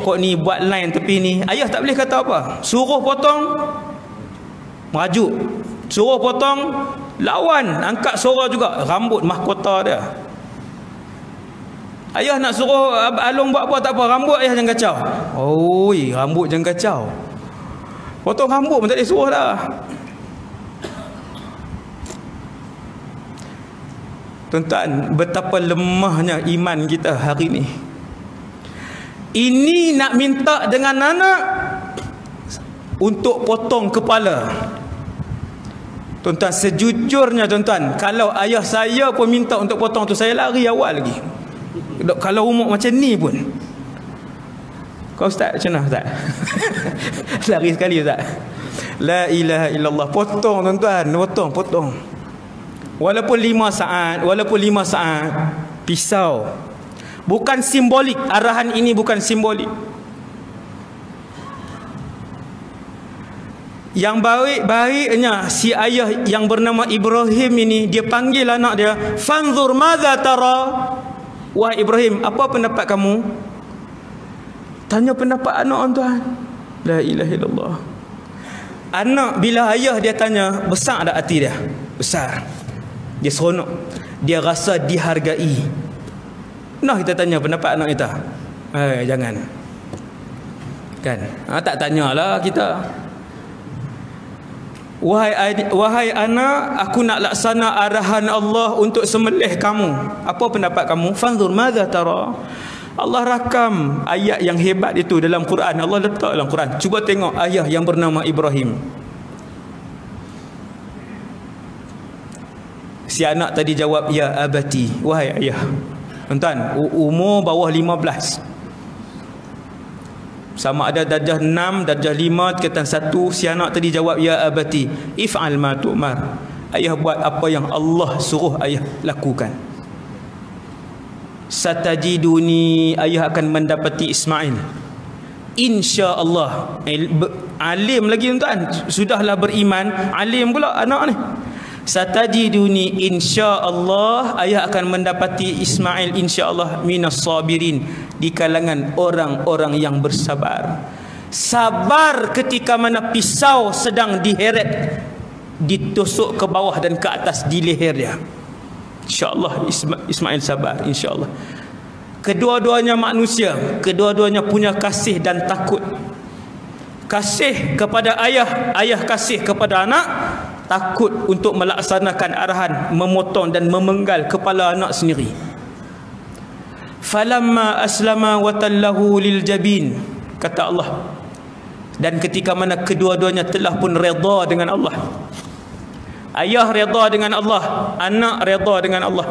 kot ni, buat line tepi ni. Ayah tak boleh kata apa. Suruh potong, merajuk. Suruh potong, lawan, angkat suara juga. Rambut mahkota dia. Ayah nak suruh Along buat apa, tak apa. Rambut ayah jangan kacau. Oi, rambut jangan kacau. Potong rambut pun tak boleh suruh dah. Tuan-tuan, betapa lemahnya iman kita hari ni. Ini nak minta dengan anak untuk potong kepala. Tuan-tuan, sejujurnya tuan-tuan, kalau ayah saya pun minta untuk potong tu, saya lari awal lagi. Kalau umur macam ni pun. Kau ustaz macam mana ustaz? Lari sekali ustaz. La ilaha illallah. Potong tuan-tuan, potong. Walaupun 5 saat, pisau. Bukan simbolik, arahan ini bukan simbolik. Yang baik-baiknya si ayah yang bernama Ibrahim ini, dia panggil anak dia, fanzur madza tara. Wahai Ibrahim, apa pendapat kamu? Tanya pendapat anak tuan. La ilaha illallah. Anak bila ayah dia tanya, besar tak hati dia? Besar. Dia seronok, dia rasa dihargai. Nah, kita tanya pendapat anak kita. Jangan. Kan? Tak tanyalah kita. Wahai anak, aku nak laksana arahan Allah untuk sembelih kamu. Apa pendapat kamu? Fanzur madza tara. Allah rakam ayat yang hebat itu dalam Quran. Allah letak dalam Quran. Cuba tengok ayah yang bernama Ibrahim. Si anak tadi jawab, ya abati, wahai ayah. Tuan-tuan, umur bawah 15. Sama ada darjah 6, darjah 5, tingkatan 1. Si anak tadi jawab, ya abati, if'al ma tu'mar. Ayah buat apa yang Allah suruh ayah lakukan. Satajiduni, ayah akan mendapati Ismail. InsyaAllah. Alim lagi tuan-tuan, sudahlah beriman, alim pula anak ni. Satajiduni insya-Allah, ayah akan mendapati Ismail insya-Allah minas sabirin, di kalangan orang-orang yang bersabar. Sabar ketika mana pisau sedang diheret, ditusuk ke bawah dan ke atas di leher dia. Insya-Allah Ismail sabar insya-Allah. Kedua-duanya manusia, kedua-duanya punya kasih dan takut. Kasih kepada ayah, ayah kasih kepada anak, takut untuk melaksanakan arahan memotong dan memenggal kepala anak sendiri. falamma aslama wa tallahu lil jabin, kata Allah, dan ketika mana kedua-duanya telah pun redha dengan Allah. Ayah redha dengan Allah, anak redha dengan Allah.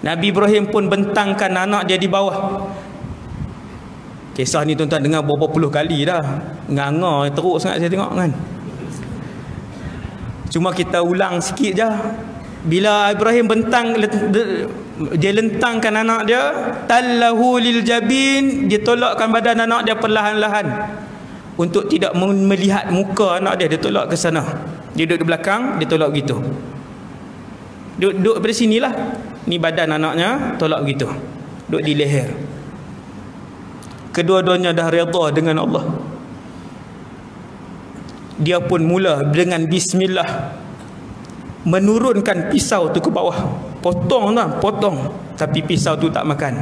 Nabi Ibrahim pun bentangkan anak dia di bawah. Kisah ni tuan-tuan dengar berapa puluh kali dah. Nganga teruk sangat saya tengok kan. Cuma kita ulang sikit je. Bila Ibrahim dia lentangkan anak dia, tallahu lil jabin, dia tolakkan badan anak dia perlahan-lahan untuk tidak melihat muka anak dia. Dia tolak ke sana. Dia duduk di belakang, dia tolak begitu. Duduk pada sinilah. Ni badan anaknya, tolak begitu. Duduk di leher. Kedua-duanya dah redha dengan Allah. Dia pun mula dengan bismillah menurunkan pisau tu ke bawah. Potong. Tapi pisau tu tak makan.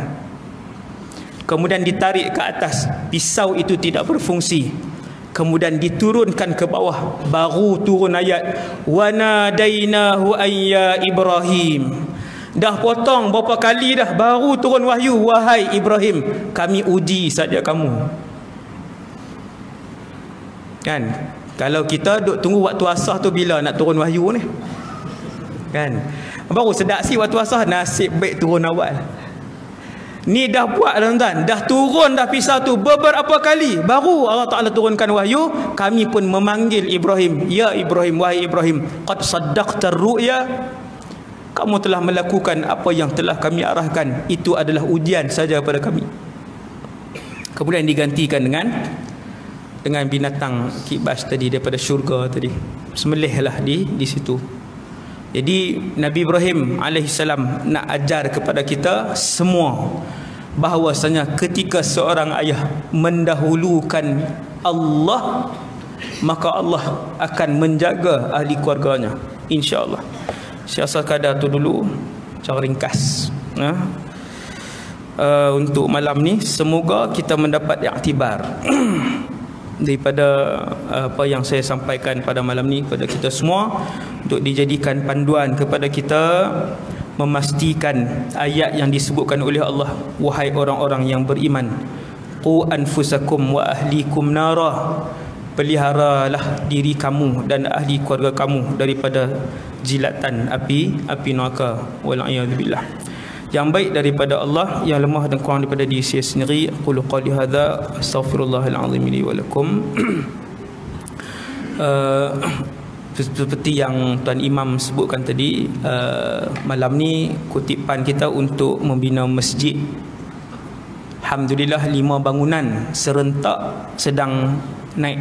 Kemudian ditarik ke atas. Pisau itu tidak berfungsi. Kemudian diturunkan ke bawah. Baru turun ayat wa nadainahu ayya Ibrahim. Dah potong berapa kali dah, baru turun wahyu, wahai Ibrahim, kami uji saja kamu. Kan? Kalau kita duk tunggu waktu asar tu bila nak turun wahyu ni? Kan? Baru sedap si waktu asar, nasib baik turun awal. Ni dah buat tuan-tuan, dah turun dah pisau tu beberapa kali, baru Allah Ta'ala turunkan wahyu. Kami pun memanggil Ibrahim, ya Ibrahim, wahai Ibrahim, qad saddaqta ru'ya, kamu telah melakukan apa yang telah kami arahkan. Itu adalah ujian saja pada kami. Kemudian digantikan dengan binatang kibas tadi daripada syurga tadi. Sembelihlah di situ. Jadi Nabi Ibrahim alaihissalam nak ajar kepada kita semua bahawasanya ketika seorang ayah mendahulukan Allah, maka Allah akan menjaga ahli keluarganya, insya-Allah. Siasat kadar tu dulu cara ringkas untuk malam ni. Semoga kita mendapat iktibar daripada apa yang saya sampaikan pada malam ni kepada kita semua, untuk dijadikan panduan kepada kita memastikan ayat yang disebutkan oleh Allah, wahai orang-orang yang beriman, qu anfusakum wa ahlikum nara, peliharalah diri kamu dan ahli keluarga kamu daripada jilatan api neraka, wal'iyadzubillah. Yang baik daripada Allah, yang lemah dan kurang daripada diri saya sendiri. Aqulu qali hadza astaghfirullahal azim li wa lakum. Seperti yang Tuan Imam sebutkan tadi, malam ni kutipan kita untuk membina masjid. Alhamdulillah 5 bangunan serentak sedang naik.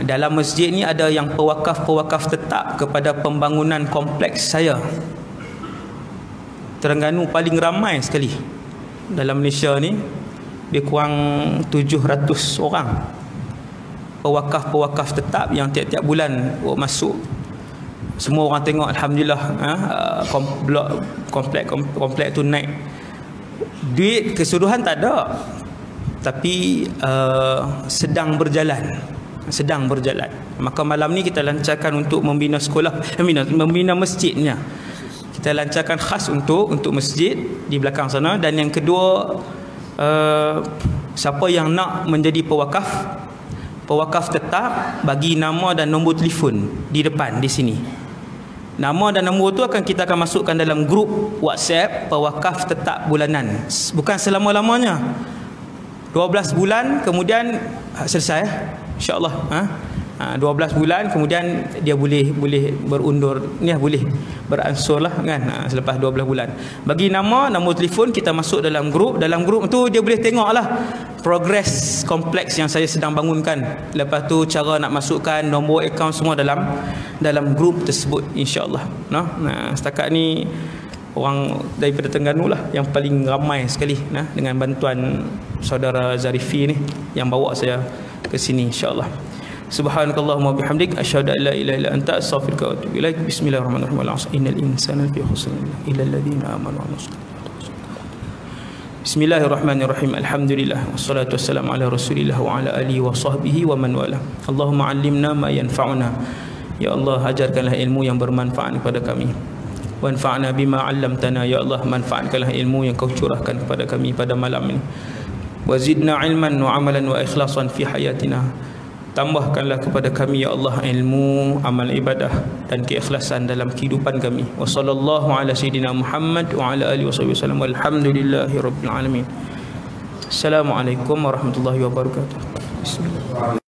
Dalam masjid ni ada yang pewakaf tetap kepada pembangunan kompleks saya. Terengganu paling ramai sekali dalam Malaysia ni, dia kurang 700 orang pewakaf tetap yang tiap-tiap bulan masuk. Semua orang tengok alhamdulillah, komplek tu naik. Duit keseluruhan tak ada, tapi sedang berjalan. Maka malam ni kita lancarkan untuk membina sekolah, membina masjidnya. Kita lancarkan khas untuk masjid di belakang sana. Dan yang kedua, siapa yang nak menjadi pewakaf tetap, bagi nama dan nombor telefon di depan di sini. Nama dan nombor tu kita akan masukkan dalam grup WhatsApp pewakaf tetap bulanan. Bukan selama-lamanya, 12 bulan kemudian selesai, insya-Allah. 12 bulan kemudian dia boleh berundur ni, boleh beransur lah kan, selepas 12 bulan. Bagi nama telefon, kita masuk dalam grup. Dalam grup tu dia boleh tengok lah progres kompleks yang saya sedang bangunkan. Lepas tu cara nak masukkan nombor akaun semua dalam grup tersebut, insya-Allah. Nah, setakat ni orang daripada Terengganu lah yang paling ramai sekali, dengan bantuan saudara Zarifi ni yang bawa saya ke sini, insya-Allah. Subhanakallahumma bihamdik asyhadu an la ilaha illa anta astaghfiruka wa atubu ilaik. Bismillahirrahmanirrahim. Innal insana lafi khusr illa alladhina amanu wa amilus solihati. Bismillahirrahmanirrahim. Alhamdulillah wassalatu wassalamu ala Rasulillah wa ala alihi wa sahbihi wa man wala. Allahumma 'allimna ma yanfa'una. Ya Allah, ajarkanlah ilmu yang bermanfaat kepada kami. wanfa'na bima 'allamtana ya Allah, manfaatkanlah ilmu yang kau curahkan kepada kami pada malam ini. Wazidna ilman wa amalan wa ikhlasan fi hayatina, tambahkanlah kepada kami ya Allah ilmu, amal ibadah dan keikhlasan dalam kehidupan kami. Wa sallallahu ala sayidina Muhammad wa ala alihi wasallam. Walhamdulillahirabbil alamin. Assalamualaikum warahmatullahi wabarakatuh. Bismillah.